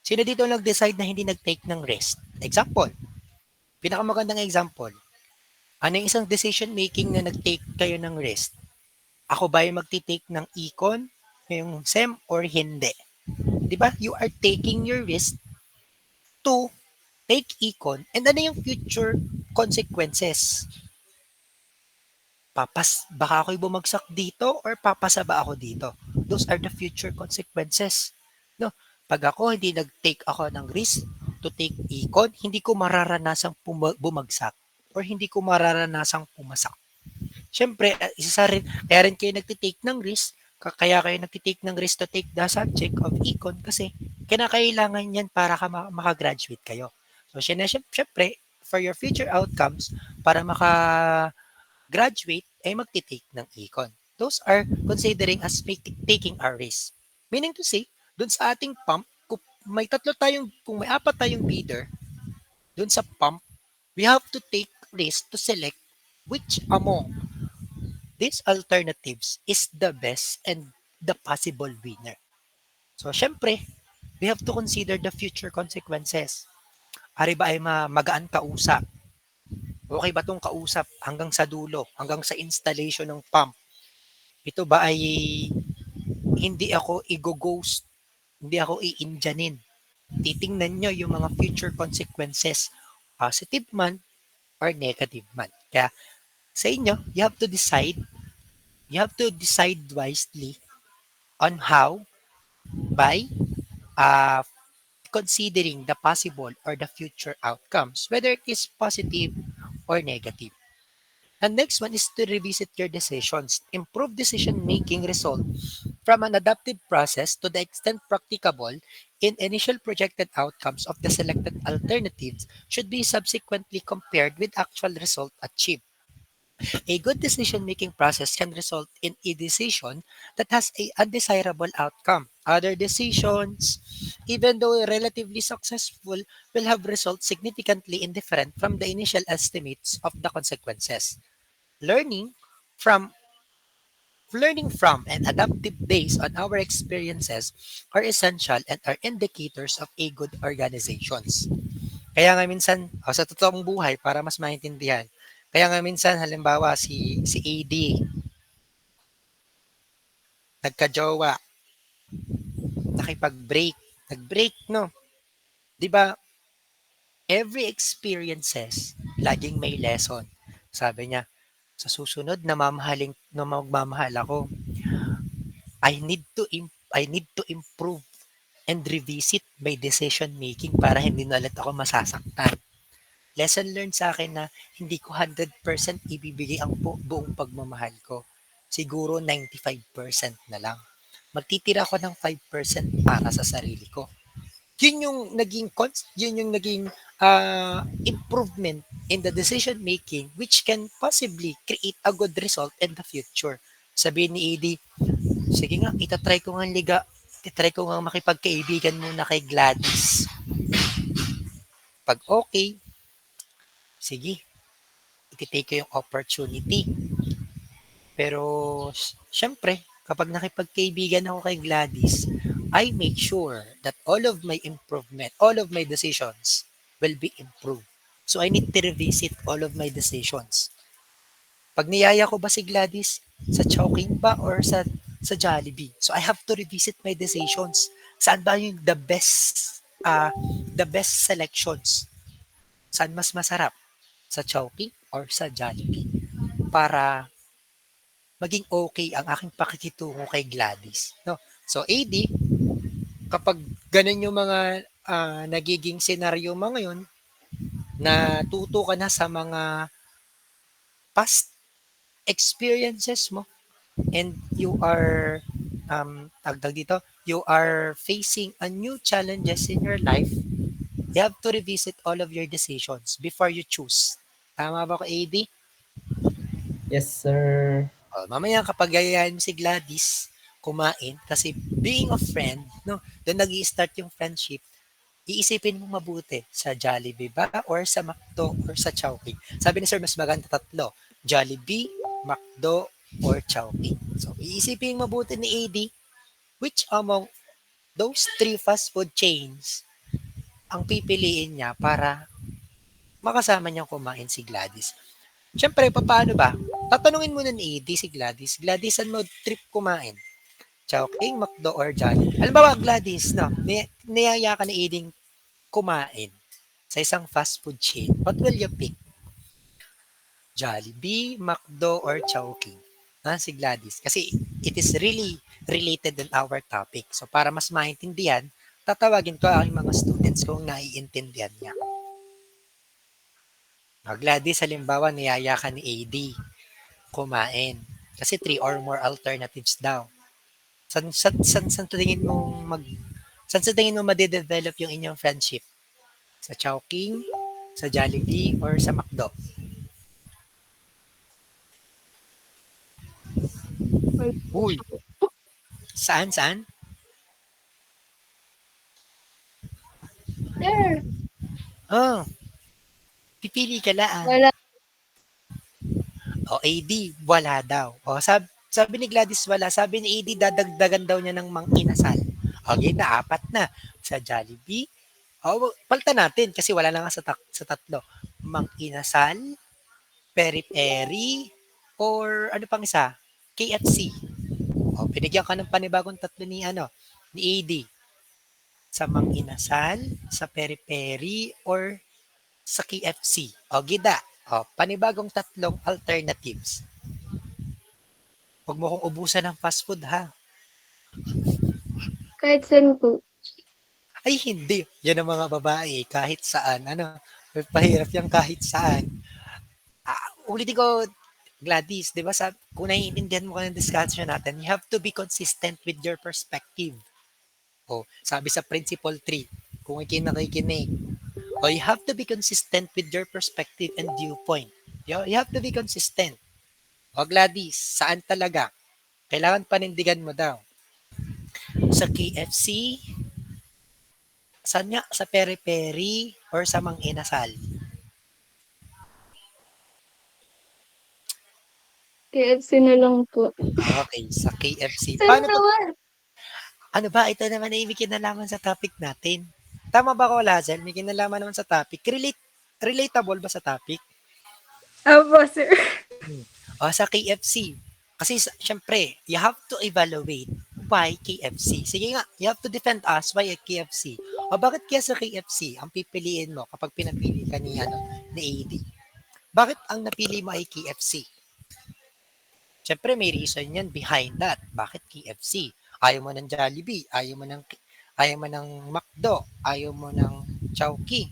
Sino dito nag-decide na hindi nag-take ng risk? Example, pinakamagandang example, ano yung isang decision making na nag-take kayo ng risk? Ako ba yung magti-take ng econ, yung SEM, or hindi? di ba? You are taking your risk to take econ and ano yung future consequences? Baka ako'y bumagsak dito or papasa ba ako dito? Those are the future consequences. No? Pag ako hindi nag-take ako ng risk to take econ, hindi ko mararanasang bumagsak or hindi ko mararanasang pumasak. Siyempre, isa sa rin, kaya rin kayo nagtitake ng risk, kaya kayo nagtitake ng risk to take the subject of econ kasi kinakailangan yan para makagraduate kayo. So, syempre, for your future outcomes, para makagraduate, ay magtitake ng econ. Those are considering as taking our risk. Meaning to say, dun sa ating pump, kung may apat tayong bidder, dun sa pump, we have to take risk to select which among these alternatives is the best and the possible winner. So, syempre, we have to consider the future consequences. Ari ba ay magaan kausap? Okay ba itong kausap hanggang sa dulo, hanggang sa installation ng pump? Ito ba ay hindi ako i-ghost, hindi ako i-indyanin? Titingnan nyo yung mga future consequences, positive man or negative man. Kaya sa inyo, you have to decide wisely on how by uh, considering the possible or the future outcomes, whether it is positive or negative. And next one is to revisit your decisions. Improve decision-making result from an adaptive process to the extent practicable in initial projected outcomes of the selected alternatives should be subsequently compared with actual result achieved. A good decision-making process can result in a decision that has a undesirable outcome. Other decisions, even though relatively successful, will have results significantly indifferent from the initial estimates of the consequences. Learning from Learning from and adaptive based on our experiences are essential and are indicators of a good organizations. Kaya nga minsan, sa totoong buhay, para mas maintindihan, kaya nga minsan, halimbawa, si AD, nagka-jowa, nakipag-break, nag-break, no? 'Di ba? Every experiences, laging may lesson. Sabi niya, sa susunod na magmamahal ako, I need to improve and revisit my decision making para hindi na ulit ako masasaktan. Lesson learned sa akin na hindi ko 100% ibibigay ang buong pagmamahal ko. Siguro 95% na lang. Magtitira ako ng 5% para sa sarili ko. Yun yung naging improvement in the decision making which can possibly create a good result in the future. Sabihin ni AD, sige nga, itatry ko nga makipagkaibigan muna kay Gladys. Pag okay, sige, ititake ko yung opportunity. Pero, syempre, kapag nakipagkaibigan ako kay Gladys, I make sure that all of my decisions will be improved. So, I need to revisit all of my decisions. Pag niyaya ko ba si Gladys, sa Chowking ba or sa Jollibee? So, I have to revisit my decisions. Saan ba yung the best selections? Saan mas masarap? Sa Chowking or sa Jollibee? Para maging okay ang aking pakikitungo kay Gladys. No? So, AD, kapag ganun yung mga nagiging senaryo mo ngayon, natuto ka na sa mga past experiences mo and you are you are facing a new challenges in your life, you have to revisit all of your decisions before you choose. Tama ba ko, AD? Yes, sir. Mamaya kapag yayain mo si Gladys kumain, kasi being a friend, no, doon nag-i-start yung friendship, iisipin mo mabuti sa Jollibee ba or sa McDo or sa Chowking. Sabi ni Sir, mas maganda tatlo. Jollibee, McDo, or Chowking. So, iisipin mabuti ni AD which among those three fast food chains ang pipiliin niya para makasama niyang kumain si Gladys. Siyempre, paano ba? Tatanungin mo na ni AD si Gladys, Gladys, saan mo trip kumain? Chowking, McDo, or Jollibee? Halimbawa, Gladys, no? Niyaya ka ni Eding kumain sa isang fast food chain. What will you pick? Jollibee, McDo, or Chowking? Si Gladys. Kasi it is really related in our topic. So para mas maintindihan, tatawagin ko ang mga students kung naiintindihan niya. Gladys, halimbawa, niyaya ka ni AD kumain. Kasi 3 or more alternatives daw. San tingin mo saan sa tingin mo madedevelop yung inyong friendship? Sa Chowking, sa Jollibee, or sa McDo? Uy, saan? Sir, Oh, pipili ka lang. wala. O, AD, wala daw. O, sabi ni Gladys wala. Sabi ni AD, dadagdagan daw niya ng mang-inasal. Okay na, 4 na. Sa Jollibee, palitan natin kasi wala na nga sa tatlo. Mang-inasal, peri-peri, or ano pang isa? KFC. O, binigyan ka ng panibagong tatlo ni AD. Sa mang-inasal, sa peri-peri, or sa KFC. O, gida. O, panibagong tatlong alternatives. Huwag mo kong ubusan ng fast food, ha? Kahit saan po. Ay, hindi. Yan ang mga babae. Kahit saan. Pahirap yan kahit saan. Ulitin ko, Gladys, di ba, kung naiintindihan mo ka ng discussion natin, you have to be consistent with your perspective. Sabi sa Principle 3, kung ikay nakikinig, you have to be consistent with your perspective and viewpoint. You have to be consistent. Gladys, saan talaga? Kailangan panindigan mo daw. Sa KFC, saan nga? Sa peri-peri or sa Mang Inasal? KFC na lang po. Okay, sa KFC. Sir Paano to? naman. Ano ba? Ito naman ay may kinalaman sa topic natin. Tama ba ako, Lazel? May kinalaman naman sa topic. Relatable ba sa topic? Opo, sir. Sa KFC. Kasi syempre, you have to evaluate why KFC. Sige nga, you have to defend us why KFC. Bakit kaya sa KFC ang pipiliin mo kapag pinapili ka ni AD? Bakit ang napili mo ay KFC? Syempre, may reason yan behind that. Bakit KFC? Ayaw mo ng Jollibee, ayaw mo ng McDo, ayaw mo ng Chowking,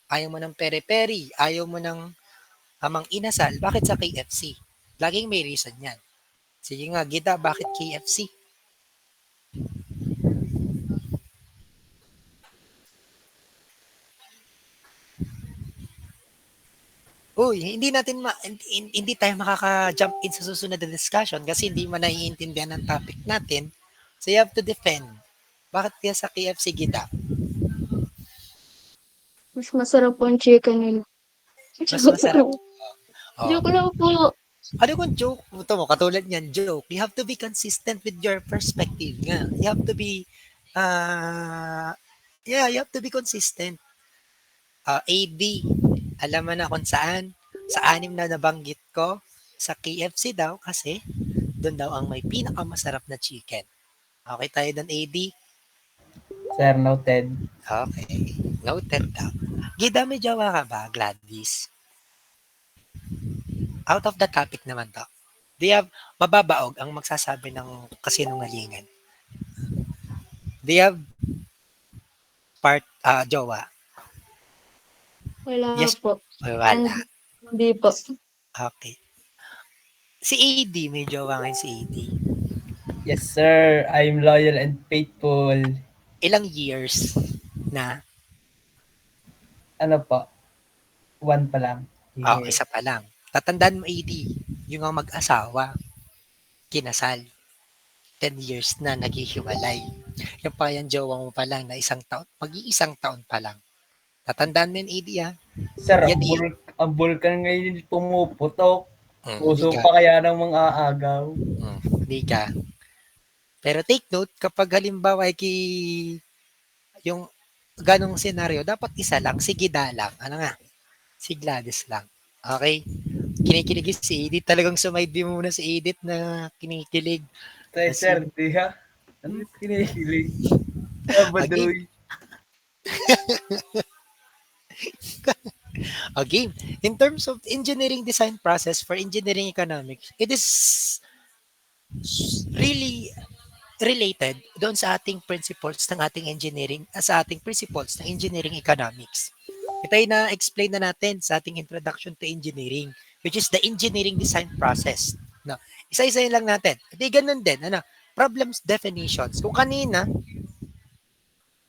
ayaw mo ng peri-peri, ayaw mo ng Mang Inasal. Bakit sa KFC? Laging may reason yan. Sige nga, Gita, bakit KFC? Hindi tayo makaka-jump in sa susunod na discussion kasi hindi mo naiintindihan ang topic natin. So you have to defend. Bakit kaya sa KFC, Gita? Mas masarap po ang chicken nila. Mas masarap. Joke lang po. Ano kung joke? Ito mo, katulad niyan, joke. You have to be consistent with your perspective nga. You have to be, you have to be consistent. AD, alam mo na kung saan. Sa 6 na nabanggit ko, sa KFC daw kasi doon daw ang may pinakamasarap na chicken. Okay tayo doon, AD? Sir, noted. Okay. Noted daw. Gida, may jowa ka ba, Gladys? Out of the topic naman to. Mababaog ang magsasabi ng kasinungalingan. Do you have jowa? Wala Yes. po. Wala. Hindi po. Okay. Si AD, may jowa ngayon si AD. Yes, sir. I'm loyal and faithful. Ilang years na? Ano po? 1 pa lang. Isa pa lang. Tatandaan mo, AD, yung ang mag-asawa, kinasal. 10 years na naghihiwalay. Yung pa yung jowa mo pa lang na mag-iisang taon pa lang. Tatandaan mo yun, AD, ha? Sir, Yan, ang vulkan ngayon pumuputok. Puso hindi ka. pa kaya ng mga aagaw. Hindi ka. Pero take note, kapag halimbawa yung ganong senaryo, dapat isa lang, si Gida lang. Ano nga? Si Gladys lang. Okay? Kinikilig si Edith. Talagang sumaydi muna si Edith na kinikilig. Sir, di ha? Ano yung kinikilig? Again, Baduy. again, in terms of engineering design process for engineering economics, it is really related doon sa ating principles ng ating engineering, sa ating principles ng engineering economics. Ito ay na-explain na natin sa ating introduction to engineering, which is the engineering design process. No, isa-isa lang natin. Hindi ganun din, problems definitions. Kung kanina,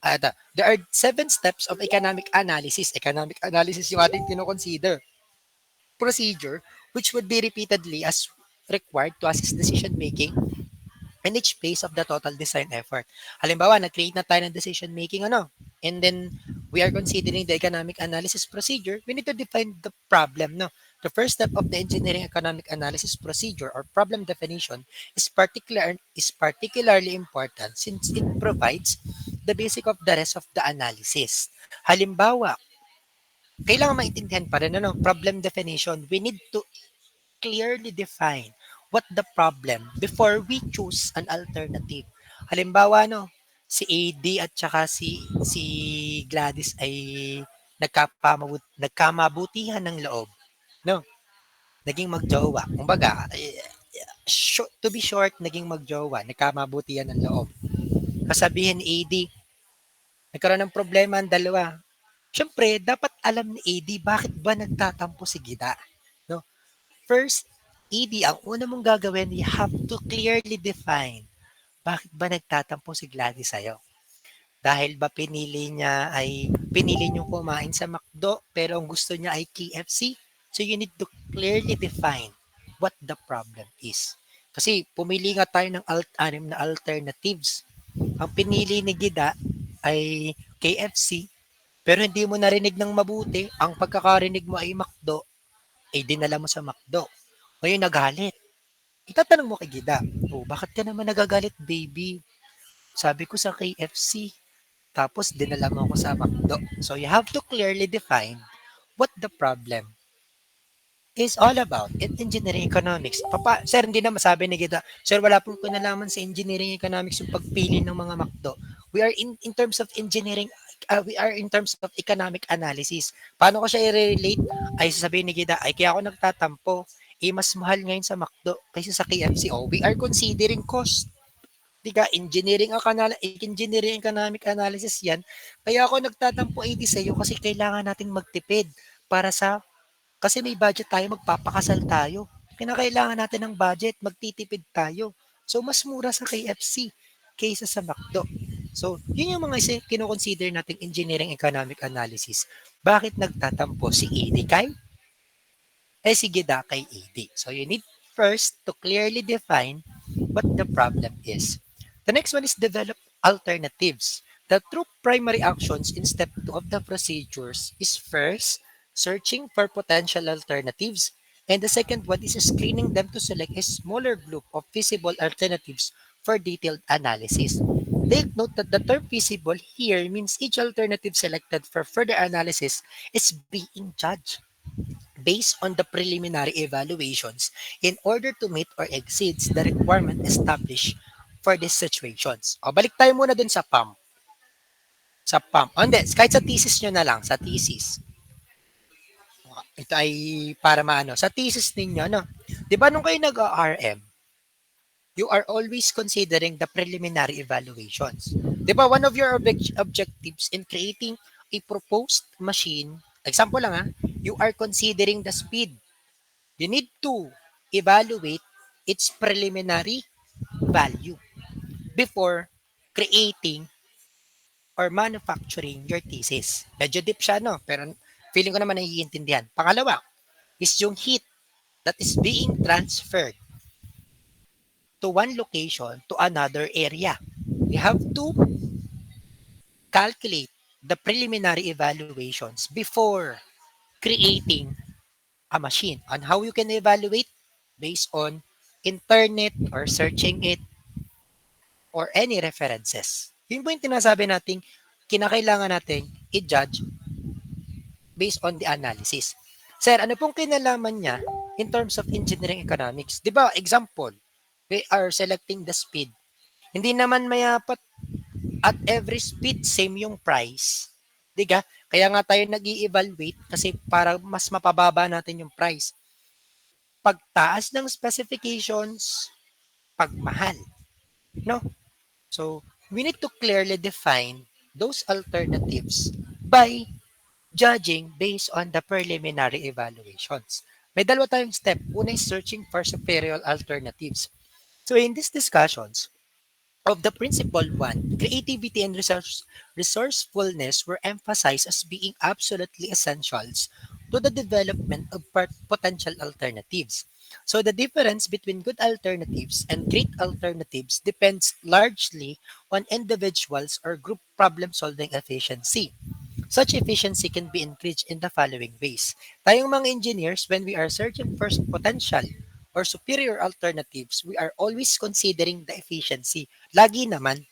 there are 7 steps of economic analysis. Economic analysis yung ating tino-consider procedure which would be repeatedly as required to assist decision making in each phase of the total design effort. Halimbawa, nag-create na tayo ng decision making and then we are considering the economic analysis procedure, we need to define the problem, no? The first step of the engineering economic analysis procedure or problem definition is particularly important since it provides the basic of the rest of the analysis. Halimbawa, kailangan maintindihan pa rin problem definition. We need to clearly define what the problem before we choose an alternative. Halimbawa, si AD at saka si Gladys ay nagkamabutihan ng loob. No? Naging magjowa. Kumbaga, to be short, naging magjowa. Nagkamabutihan ng loob. Kasabihin ni AD, nagkaroon ng problema ang dalawa. Siyempre, dapat alam ni AD bakit ba nagtatampo si Gida. No? First, ED, ang una mong gagawin, you have to clearly define bakit ba nagtatampo si Gladys sa'yo. Dahil ba pinili niyong kumain sa McDo pero ang gusto niya ay KFC? So you need to clearly define what the problem is. Kasi pumili nga tayo ng anim na alternatives. Ang pinili ni Gida ay KFC pero hindi mo narinig ng mabuti. Ang pagkakarinig mo ay McDo, ay dinala mo sa McDo. Ngayon nagalit. Itatanong mo kay Gida, oh, bakit ka naman nagagalit, baby? Sabi ko sa KFC, tapos dinala mo ako sa McDo. So you have to clearly define what the problem is all about in engineering economics. Sir, hindi na masabi ni Gida, sir, wala pong kinalaman sa engineering economics yung pagpili ng mga McDo. We are in terms of engineering, we are in terms of economic analysis. Paano ko siya i-relate? Ay sasabihin ni Gida, ay kaya ako nagtatampo. Mas mahal ngayon sa McDo kaysa sa KFC. Oh, we are considering cost. Di ka, engineering economic analysis yan. Kaya ako nagtatampo 80 sa iyo kasi kailangan nating magtipid para kasi may budget tayo, magpapakasal tayo. Kinakailangan natin ng budget, magtitipid tayo. So, mas mura sa KFC kaysa sa McDo. So, yun yung mga kinoconsider nating engineering economic analysis. Bakit nagtatampo si AD kay? Sige da kay AD. So, you need first to clearly define what the problem is. The next one is develop alternatives. The two primary actions in step 2 of the procedures is first, searching for potential alternatives, and the second one is screening them to select a smaller group of feasible alternatives for detailed analysis. Take note that the term feasible here means each alternative selected for further analysis is being judged based on the preliminary evaluations in order to meet or exceeds the requirement established for these situations. O, balik tayo muna dun sa PAM. Sa PAM. O, hindi, kahit sa thesis nyo na lang, sa thesis. Ito ay para maano. Sa thesis ninyo, di ba nung kayo nag-RM, you are always considering the preliminary evaluations. Di ba, one of your objectives in creating a proposed machine, example lang you are considering the speed. You need to evaluate its preliminary value before creating or manufacturing your thesis. Medyo deep siya, pero feeling ko naman naiintindihan. Pangalawa is yung heat that is being transferred to one location to another area. You have to calculate the preliminary evaluations before creating a machine. On how you can evaluate based on internet or searching it or any references. Yun po yung tinasabi nating kinakailangan nating i-judge based on the analysis. Sir, ano pong kinalaman niya in terms of engineering economics? Di ba, example, we are selecting the speed. Hindi naman mayapat at every speed same yung price. Di ka? Kaya nga tayo nag-i-evaluate kasi para mas mapababa natin yung price. Pagtaas ng specifications, pagmahal. No? So, we need to clearly define those alternatives by judging based on the preliminary evaluations. May dalawa tayong step. Una is searching for superior alternatives. So in these discussions, of the principle one, creativity and resourcefulness were emphasized as being absolutely essentials to the development of potential alternatives. So the difference between good alternatives and great alternatives depends largely on individuals or group problem solving efficiency. Such efficiency can be increased in the following ways. Tayong mga engineers, when we are searching for potential or superior alternatives, we are always considering the efficiency. Lagi naman,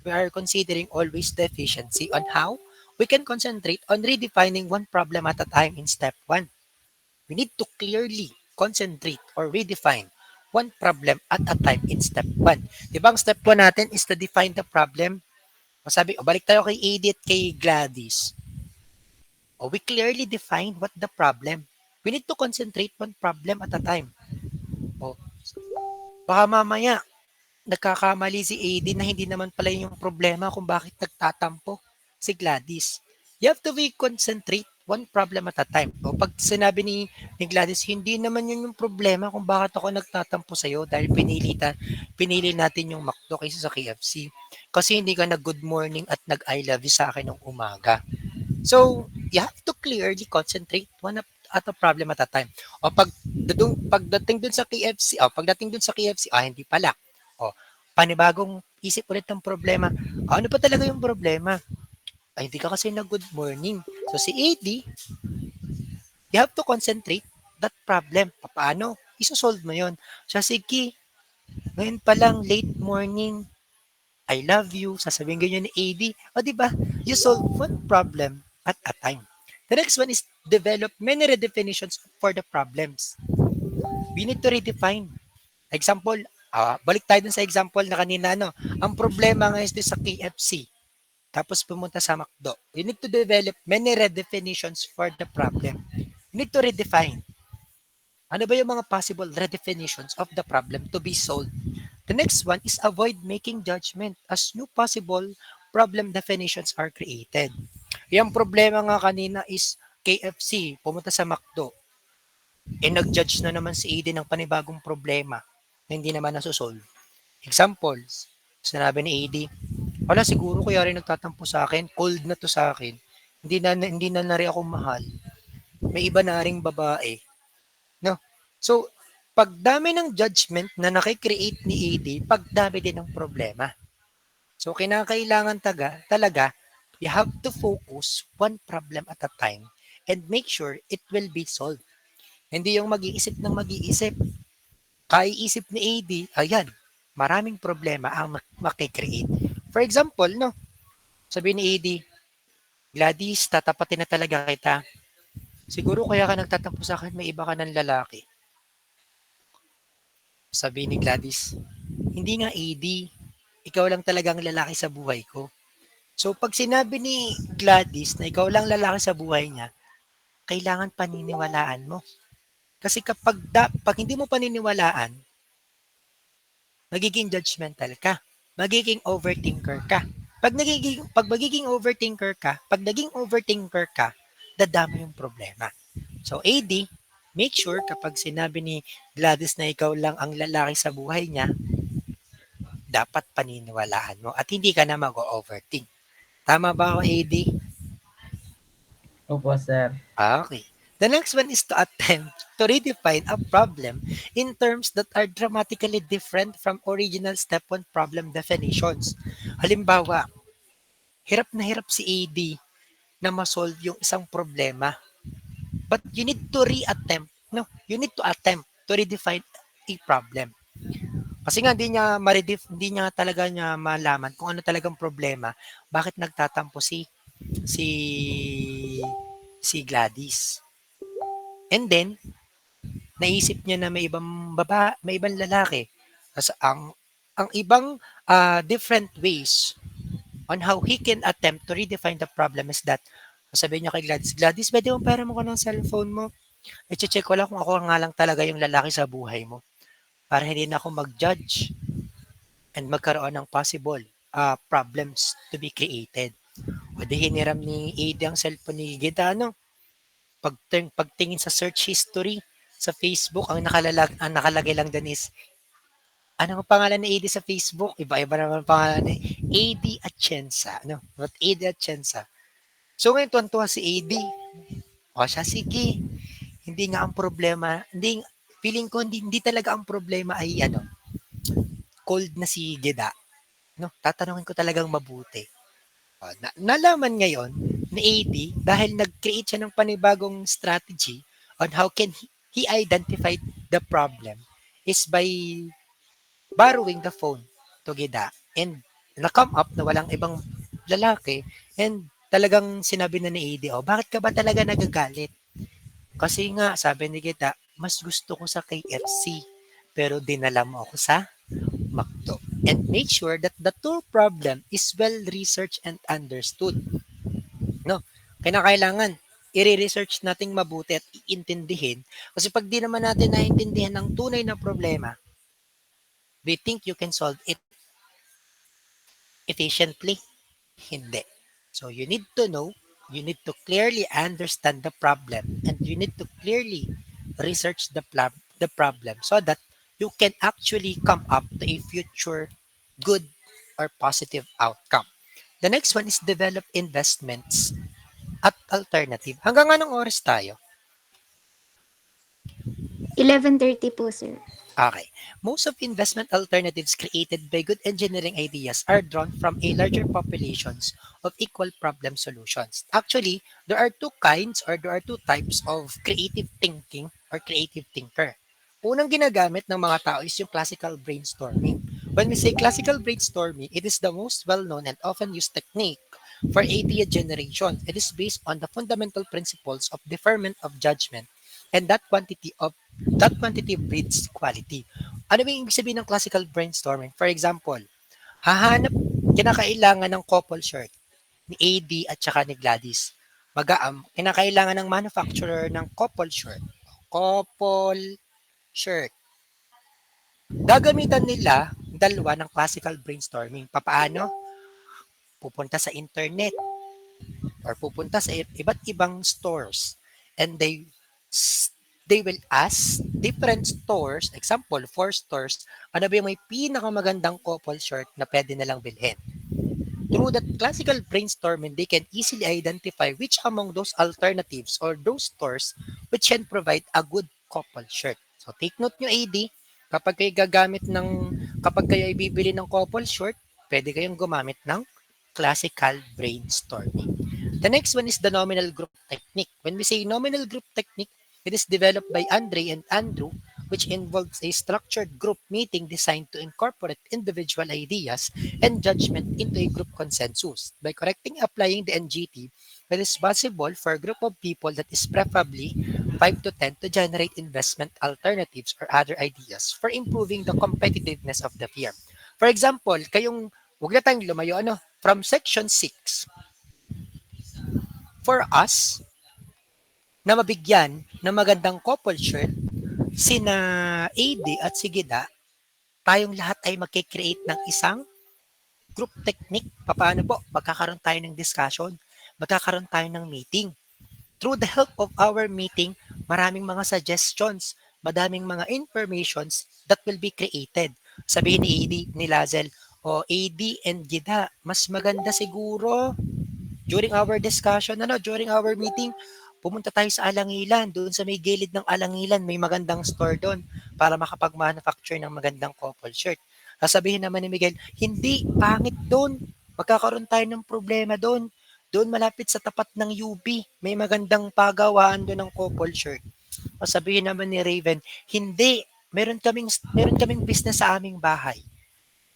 we are considering always the efficiency on how we can concentrate on redefining one problem at a time in step 1. We need to clearly concentrate or redefine one problem at a time in step 1. Diba ang step 1 natin is to define the problem. Masabi, balik tayo kay Edith, kay Gladys. We clearly define what the problem. We need to concentrate one problem at a time. O, baka mamaya, nagkakamali si AD na hindi naman pala yung problema kung bakit nagtatampo si Gladys. You have to be concentrate one problem at a time. O pag sinabi ni Gladys, hindi naman yun yung problema kung bakit ako nagtatampo sa'yo dahil pinili natin yung McDo kaysa sa KFC. Kasi hindi ka nag-good morning at nag-I love you sa akin ng umaga. So, you have to clearly concentrate at a problem at a time. O pagdating dun sa KFC, hindi pala. O, panibagong isip ulit ng problema. Ano pa talaga yung problema? Ay, hindi ka kasi na good morning. So, si AD, you have to concentrate that problem. Paano? Isosolve mo yun. So, sige, ngayon pa lang, late morning, I love you, sasabihin ganyan ni AD. O, di ba? You solve one problem at a time. The next one is develop many redefinitions for the problems. We need to redefine. Example, balik tayo dun sa example na kanina, ano, ang problema nga is sa KFC, tapos pumunta sa McDo. You need to develop many redefinitions for the problem. You need to redefine. Ano ba yung mga possible redefinitions of the problem to be solved? The next one is avoid making judgment as new possible problem definitions are created. Yung problema nga kanina is KFC, pumunta sa McDo. Nag-judge na naman si Aiden ng panibagong problema na hindi naman nasusolve. Examples, sinabi ni AD, wala siguro kaya rin nagtatampo sa akin, cold na to sa akin, hindi na rin ako mahal, may iba na ring babae. No? So, pagdami ng judgment na nakikreate ni AD, pagdami din ng problema. So, kinakailangan talaga, you have to focus one problem at a time and make sure it will be solved. Hindi yung mag-iisip ng mag-iisip. Kaiisip ni AD, ayan, maraming problema ang makikreate. For example, no, sabi ni AD, Gladys, tatapatin na talaga kita. Siguro kaya ka nagtatampo sa akin, may iba ka ng lalaki. Sabi ni Gladys, hindi nga AD, ikaw lang talagang lalaki sa buhay ko. So pag sinabi ni Gladys na ikaw lang lalaki sa buhay niya, kailangan paniniwalaan mo. Kasi pag hindi mo paniniwalaan, magiging judgmental ka. Magiging overthinker ka. Pag magiging overthinker ka, dadami yung problema. So AD, make sure kapag sinabi ni Gladys na ikaw lang ang lalaki sa buhay niya, dapat paniniwalaan mo at hindi ka na mag-overthink. Tama ba ako, AD? Opo, sir. Okay. The next one is to attempt to redefine a problem in terms that are dramatically different from original step 1 problem definitions. Halimbawa, hirap na hirap si AD na ma-solve yung isang problema. But you need to you need to attempt to redefine a problem. Kasi nga hindi niya talaga niya malaman kung ano talagang problema, bakit nagtatampo si si Gladys. And then naisip niya na may ibang lalaki. Kasi ang ibang different ways on how he can attempt to redefine the problem is that sabihin niya kay Gladys, Gladys, pwede mo pera mo ko ng cellphone mo? I-check ko lang kung ako nga lang talaga yung lalaki sa buhay mo para hindi na ako mag-judge and magkaroon ng possible problems to be created. O di hiniram ni AD ang cellphone ni Gida, ano? Pagtingin sa search history sa Facebook, ang nakalagay lang doon is, ano ang pangalan ni AD sa Facebook? Iba-iba naman ang pangalan ni AD Atienza. No? But AD Atienza. So ngayon tuwan-tuwa si AD. O siya, sige. Hindi nga ang problema, feeling ko hindi talaga ang problema ay cold na si Gida. No? Tatanungin ko talagang mabuti. Nalaman ngayon ni AD dahil nag-create siya ng panibagong strategy on how can he identify the problem is by borrowing the phone to Gida and na-come up na walang ibang lalaki and talagang sinabi na ni AD, oh, bakit ka ba talaga nagagalit? Kasi nga, sabi ni Gida, mas gusto ko sa KFC pero dinala mo ako sa McDo. And make sure that the tool problem is well researched and understood. No? Kailangan i-research nating mabuti at iintindihin. Kasi pag di naman natin naintindihan ng tunay na problema, we think you can solve it efficiently. Hindi. So you need to know, you need to clearly understand the problem, and you need to clearly research the problem so that you can actually come up to a future good or positive outcome. The next one is develop investments at alternative. Hanggang anong oras tayo? 11:30 po, sir. Okay. Most of investment alternatives created by good engineering ideas are drawn from a larger populations of equal problem solutions. Actually, there are two kinds or there are two types of creative thinking or creative thinker. Unang ginagamit ng mga tao is yung classical brainstorming. When we say classical brainstorming, it is the most well-known and often used technique for idea generation. It is based on the fundamental principles of deferment of judgment and that quantity breeds quality. Ano ba yung ibig sabihin ng classical brainstorming? For example, hahanap, kinakailangan ng couple shirt ni AD at saka ni Gladys. Kinakailangan ng manufacturer ng couple shirt. Couple shirt. Gagamitan nila dalawa ng classical brainstorming. Papaano? Pupunta sa internet or pupunta sa iba't ibang stores and they will ask different stores, example, 4 stores, ano ba yung may pinakamagandang couple shirt na pwede nilang bilhin. Through that classical brainstorming, they can easily identify which among those alternatives or those stores which can provide a good couple shirt. So take note nyo AD, kapag kayo ay bibili ng couple shirt, pwede kayong gumamit ng classical brainstorming. The next one is the nominal group technique. When we say nominal group technique, it is developed by Andre and Andrew, which involves a structured group meeting designed to incorporate individual ideas and judgment into a group consensus. By correctly applying the NGT, it is possible for a group of people that is preferably 5 to 10 to generate investment alternatives or other ideas for improving the competitiveness of the firm. For example, huwag na tayong lumayo, from section 6, for us, na mabigyan ng magandang couple shirt, sina AD at si Gida, tayong lahat ay magkikreate ng isang group technique. Paano po? Magkakaroon tayo ng discussion, magkakaroon tayo ng meeting. Through the help of our meeting, maraming mga suggestions, madaming mga informations that will be created. Sabihin ni AD, ni Lazel, o AD and Gida, mas maganda siguro during our discussion, during our meeting, pumunta tayo sa Alangilan. Doon sa may gilid ng Alangilan, may magandang store doon para makapag-manufacture ng magandang couple shirt. Sasabihin naman ni Miguel, hindi, pangit doon. Magkakaroon tayo ng problema doon. Doon malapit sa tapat ng UB, may magandang pagawaan doon ng couple shirt. Sasabihin naman ni Raven, hindi, meron kaming business sa aming bahay.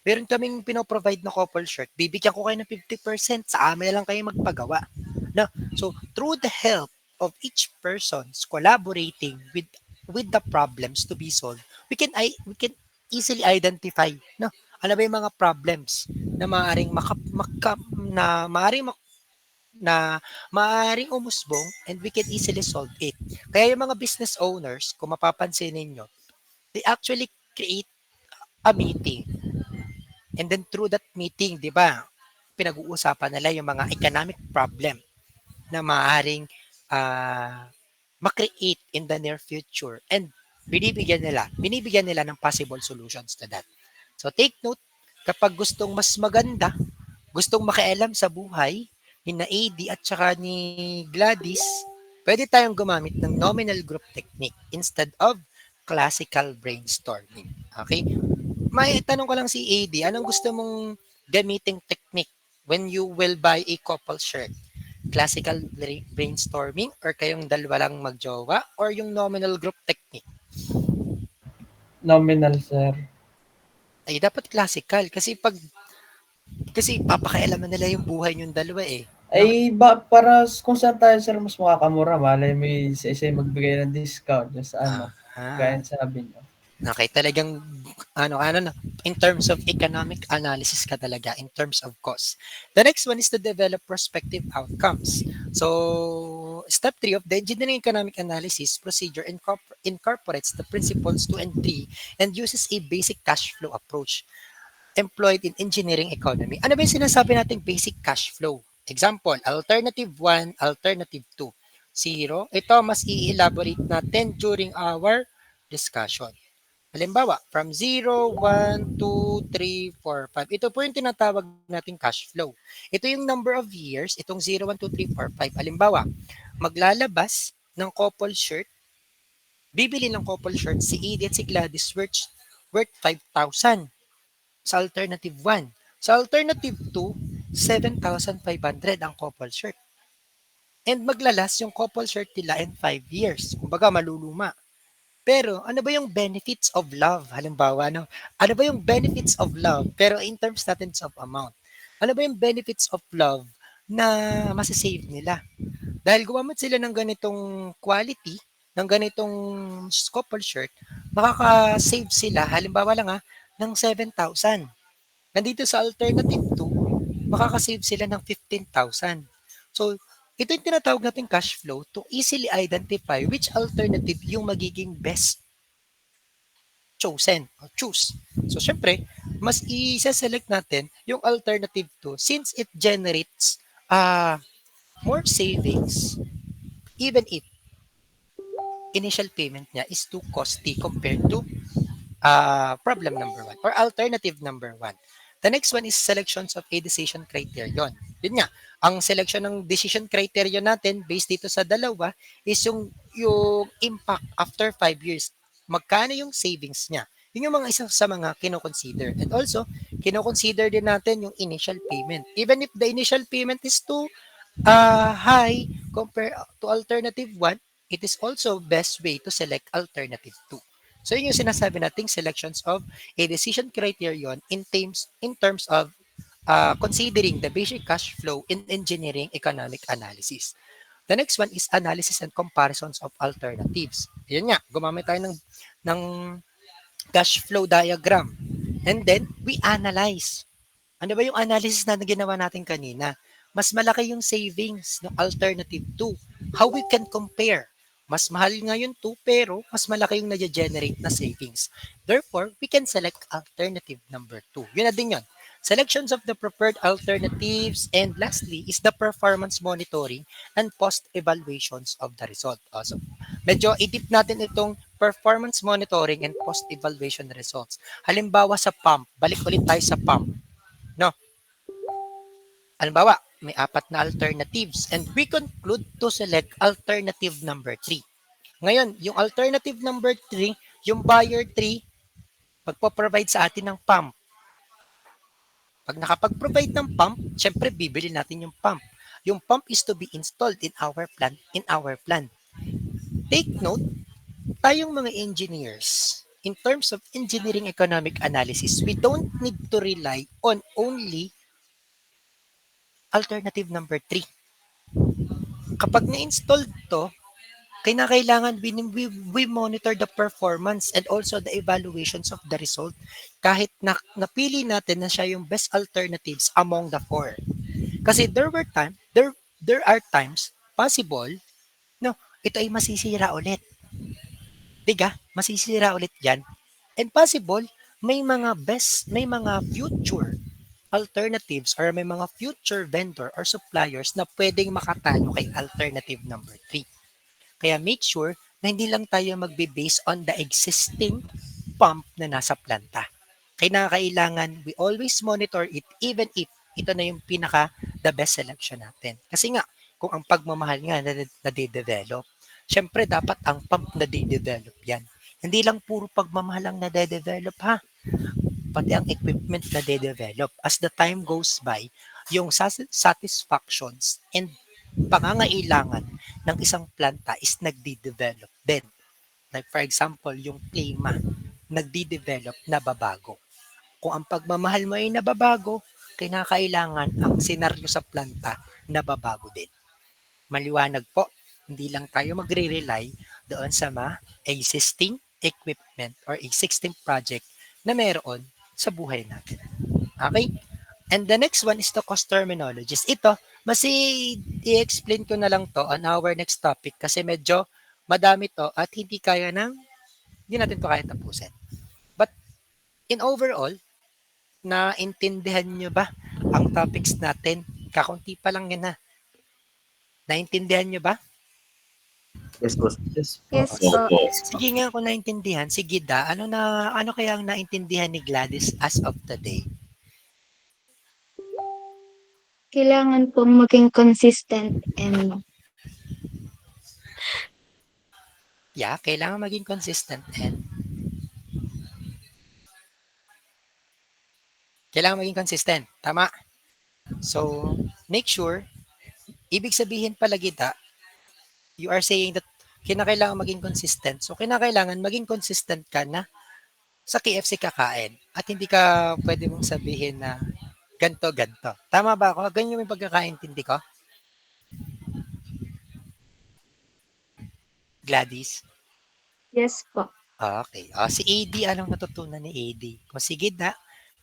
Meron kaming pino-provide na couple shirt. Bibigyan ko kayo ng 50%. Sa amin na lang kayo magpagawa. No? So, through the help of each person's collaborating with the problems to be solved, we can easily identify Ano ba yung mga problems na maaaring na maaaring umusbong and we can easily solve it. Kaya yung mga business owners, kung mapapansin ninyo, they actually create a meeting. And then through that meeting, di ba, pinag-uusapan nila yung mga economic problem na maaaring ah, ma-create in the near future. And binibigyan nila ng possible solutions to that. So take note, kapag gustong mas maganda, gustong makialam sa buhay, ni na AD at saka ni Gladys, pwede tayong gumamit ng nominal group technique instead of classical brainstorming. Okay? May tanong ko lang si AD, anong gusto mong gamiting technique when you will buy a couple shirt? Classical brainstorming or kayong dalawa lang magjowa or yung nominal group technique? Nominal, sir. Ay, dapat classical kasi papakialaman nila yung buhay yung dalawa eh. No? Ay, ba, para kung saan tayo, sir, mas makakamura, malay mo isa-isa yung magbigay ng discount dun sa ano, gaya Ah, ng sabi niyo. okay, talagang ano na, in terms of economic analysis ka talaga, in terms of cost. The next one is to develop prospective outcomes. So, step 3 of the engineering economic analysis procedure incorporates the principles 2 and 3 and uses a basic cash flow approach employed in engineering economy. Ano ba yung sinasabi nating basic cash flow? Example, alternative 1, alternative 2. Zero. Ito mas i-elaborate natin during our discussion. Halimbawa, from 0, 1, 2, 3, 4, 5. Ito po yung tinatawag nating cash flow. Ito yung number of years, itong 0, 1, 2, 3, 4, 5. Halimbawa, maglalabas ng couple shirt, bibili ng couple shirt si Edith si Gladys worth 5,000 sa alternative 1. Sa alternative 2, 7,500 ang couple shirt. And maglalas yung couple shirt nila in 5 years. Kumbaga maluluma. Pero ano ba yung benefits of love? Halimbawa, ano ba yung benefits of love? Pero in terms natin of amount. Ano ba yung benefits of love na masasave nila? Dahil gumamit sila ng ganitong quality, ng ganitong couple shirt, makaka-save sila, halimbawa lang ng 7,000. Nandito sa alternative 2, makaka-save sila ng 15,000. So, ito yung tinatawag nating cash flow to easily identify which alternative yung magiging best chosen or choose. So, syempre, mas i-select natin yung alternative 2 since it generates more savings even if initial payment niya is too costly compared to problem number 1 or alternative number 1. The next one is selections of a decision criterion. Yun nga, ang selection ng decision criterion natin based dito sa dalawa is yung impact after 5 years. Magkano yung savings niya? Yun yung mga isa sa mga kinoconsider. And also, kinoconsider din natin yung initial payment. Even if the initial payment is too high compared to alternative 1, it is also best way to select alternative 2. So yun yung sinasabi nating selections of a decision criterion in terms of considering the basic cash flow in engineering economic analysis. The next one is analysis and comparisons of alternatives. Yun nga, gumamit tayo ng cash flow diagram. And then, we analyze. Ano ba yung analysis na ginawa natin kanina? Mas malaki yung savings ng alternative 2. How we can compare? Mas mahal nga yung 2 pero mas malaki yung na-generate na savings. Therefore, we can select alternative number 2. Yun na din yun. Selections of the preferred alternatives and lastly is the performance monitoring and post-evaluations of the result. So, medyo i-deep natin itong performance monitoring and post-evaluation results. Halimbawa sa pump, balik ulit tayo sa pump. No? Halimbawa, may 4 na alternatives and we conclude to select alternative number 3. Ngayon, yung alternative number 3, yung buyer 3, magpo-provide sa atin ng pump. Pag nakapag-provide ng pump, syempre bibili natin yung pump. Yung pump is to be installed in our plan. Take note, tayong mga engineers, in terms of engineering economic analysis, we don't need to rely on only alternative number 3. Kapag na-install to, Kailangan we monitor the performance and also the evaluations of the result kahit napili natin na siya yung best alternatives among the four. Kasi there are times possible no ito ay masisira ulit. Diga, masisira ulit yan. And possible may mga future alternatives or may mga future vendor or suppliers na pwedeng makatalo kay alternative number 3. Kaya make sure na hindi lang tayo magbe-base on the existing pump na nasa planta. Kailangan we always monitor it even if ito na yung pinaka the best selection natin. Kasi nga, kung ang pagmamahal nga nade-develop, syempre dapat ang pump nade-develop yan. Hindi lang puro pagmamahal ang nade-develop ha, pati ang equipment nade-develop. As the time goes by, yung satisfactions and pangangailangan ng isang planta is nagde-develop din. Like for example, yung klima, nagde-develop, nababago. Kung ang pagmamahal mo ay nababago, kailangan ang senaryo sa planta nababago din. Maliwanag po, hindi lang tayo magre-rely doon sa mga existing equipment or existing project na meron sa buhay natin. Okay? And the next one is the cost terminologies. Ito, mas i-explain ko na lang to on our next topic kasi medyo madami to at hindi natin to kaya tapusin. But in overall, naintindihan nyo ba ang topics natin? Kakunti pa lang yan ha. Naintindihan nyo ba? Yes, boss. Yes po. Yes po. Sige nga kung naintindihan, sige ano kaya ang naintindihan ni Gladys as of today? Kailangan pong maging consistent and Yeah, kailangan maging consistent and kailangan maging consistent. Tama? So, make sure, ibig sabihin pala kita, you are saying that kinakailangan maging consistent. So, kinakailangan maging consistent ka na sa KFC kakain at hindi ka pwede mong sabihin na ganto. Tama ba ako? Ganyan yung pagkakaintindi ko? Gladys? yes po. Okay. Si AD, anong natutunan ni AD? Kung sige na,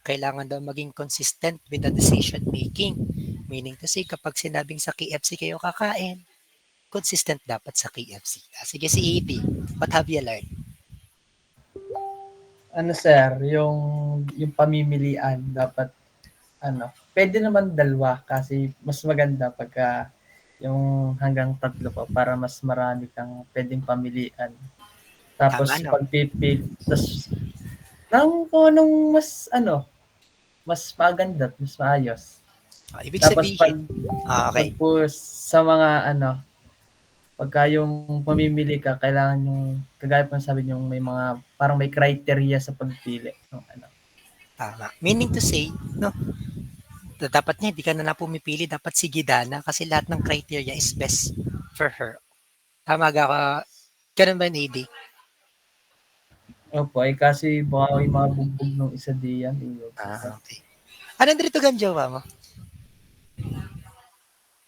kailangan daw maging consistent with the decision making. Meaning to say, kapag sinabing sa KFC kayo kakain, consistent dapat sa KFC. Sige si AD, what have you learned? Ano sir, yung pamimilian dapat pwede naman dalawa kasi mas maganda pagka yung hanggang 3 pa para mas marami kang pwedeng pamilian. Tapos Tama, no? pagpipili, tapos kung anong mas maganda at mas maayos. Ibig Tapos sabihin, okay. pag sa mga pagka yung pamimili ka, kailangan yung, kagaya po sabi niyo, may mga, parang may criteria sa pagpili. Tama. Meaning to say, no, dapat niya, hindi ka na pumipili, dapat si Gidana kasi lahat ng criteria is best for her. Tama ka, ganun ba, AD? Opo, kasi baka may mga bugbog ng isa diyan. Okay. Nandito ang jowa mo?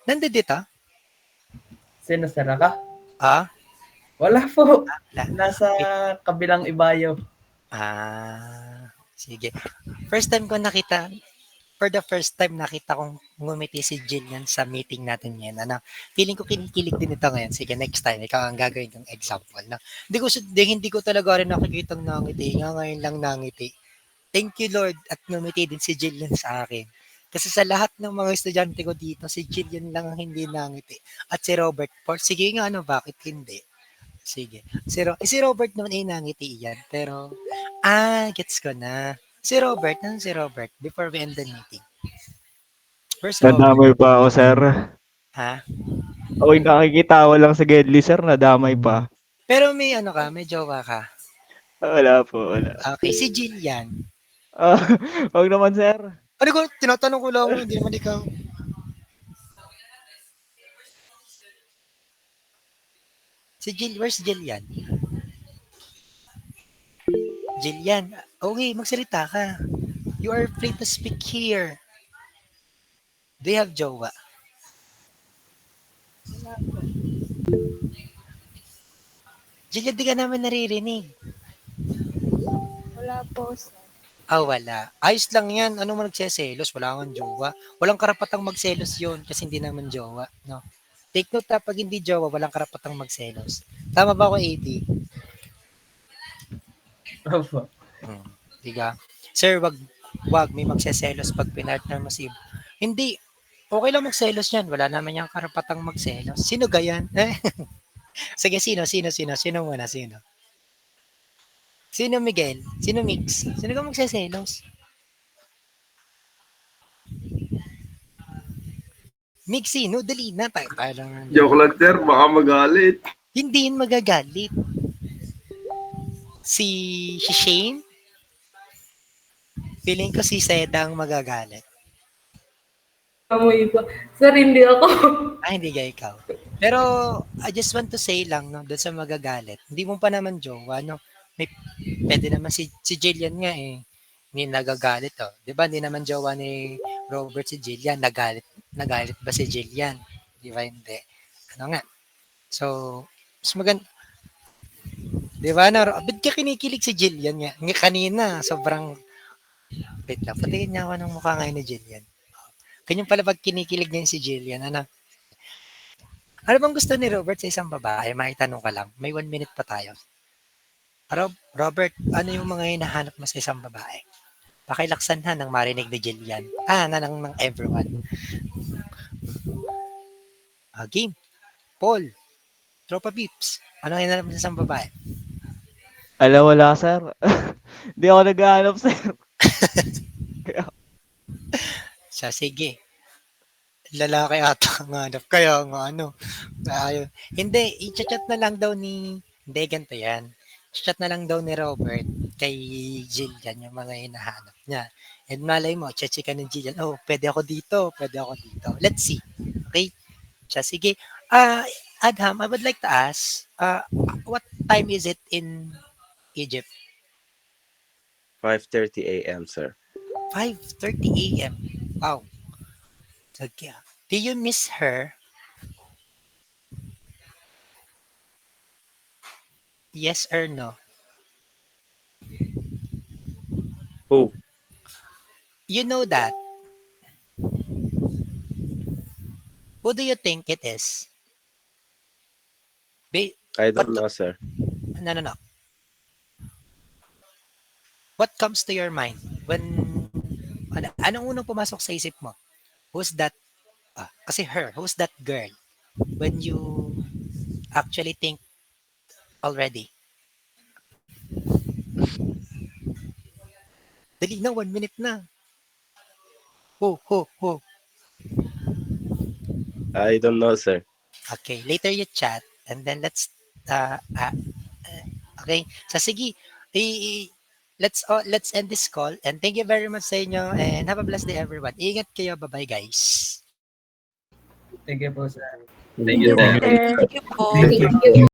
Nandito? Sino sir ka? Wala po. Wala. Nasa kabilang ibayo. Sige. For the first time nakita kong ngumiti si Jillian sa meeting natin ngayon. Feeling ko kinikilig din ito ngayon. Sige, next time, ikaw ang gagawin kong example. Hindi ko talaga rin nakikitang nangiti. Ngayon lang nangiti. Thank you, Lord. At ngumiti din si Jillian sa akin. Kasi sa lahat ng mga estudyante ko dito, si Jillian lang ang hindi nangiti. At si Robert, sige nga, bakit hindi? Sige. Si Robert naman ay nangiti yan. Pero, gets ko na. Si Robert, before we end the meeting? Where's Robert? Nadamay pa ako, sir. Ha? Ako'y nakikitawa lang sa Gedli, sir. Nadamay pa. Pero may may jowa ka. Wala po, wala. Okay, si Jillian. Wag naman, sir. Tinatanong ko lang, hindi naman ikaw. Where's Jillian? Jillian, okay, magsalita ka. You are free to speak here. Do you have jowa? Jillian, di ka naman naririnig. Wala po, sir. Wala. Ayos lang yan. Ano mo nagseselos? Wala kang jowa. Walang karapatang magselos yun kasi hindi naman jowa. No? Take note ha, pag hindi jowa, walang karapatang magselos. Tama ba ako, AD? Opo. Diga? Sir, wag may magseselos pag pinartner mo si Hindi. Okay lang magselos yan. Wala naman yung karapatang magselos. Sino gayan? Sige, sino? Sino muna? Sino? Sino Miguel? Sino Mix? Sino ka magseselos? Mix, sino? Dali na. Tayo lang. Joke lang, sir. Baka magalit. Hindi yun magagalit. Si Shane? Feeling ko si Seda ang magagalit. Amoy ba? Sir, hindi ako. Hindi ka ikaw. Pero I just want to say lang, no, doon sa magagalit. Hindi mo pa naman jowa, no? Pwede naman si Jillian nga eh. Hindi nagagalit, oh. Di ba? Hindi naman jowa ni Robert si Jillian. Nagalit ba si Jillian? Di ba? Hindi. Ano nga? So, mas maganda. Di ba? Ba't ka kinikilig si Jillian nga? Nga kanina, sobrang. Wait lang, patingin niya ako ng mukha ngayon ni Jillian. Ganyan pala pag kinikilig niya si Jillian, ano? Ano bang gusto ni Robert sa isang babae? Maitanong ka lang. May 1 minute pa tayo. Robert, ano yung mga hinahanap mo sa isang babae? Pakilaksan ha ng marinig ni Jillian. Ng everyone. Game. Paul. Tropa Pips. Ano hinahanap mo sa isang babae? Wala, sir. Hindi ako naghahanap, sir. Sige. Lalaki ata ang hanap. Kaya nga ano. Hindi, i-chat na lang daw hindi, ganito yan. I-chat na lang daw ni Robert kay Jillian yung mga hinahanap niya. And malay mo, check ka ng Jillian. Oh, pwede ako dito. Let's see. Okay? Sige. Adham, I would like to ask, what time is it in Egypt? 5:30 a.m., sir. 5:30 a.m. Wow. Okay. Do you miss her? Yes or no? Who? You know that. Who do you think it is? I don't know, sir. No. What comes to your mind when anong unang pumasok sa isip mo? Who's that? Kasi her. Who's that girl? When you actually think already. Dali na, 1 minute na. Who? I don't know, sir. Okay, later you chat and then let's okay. Sige, let's end this call and thank you very much sa inyo and have a blessed day everyone. Ingat kayo. Bye-bye guys. Thank you po, sir. Thank you. Sir. Thank you po. Thank you.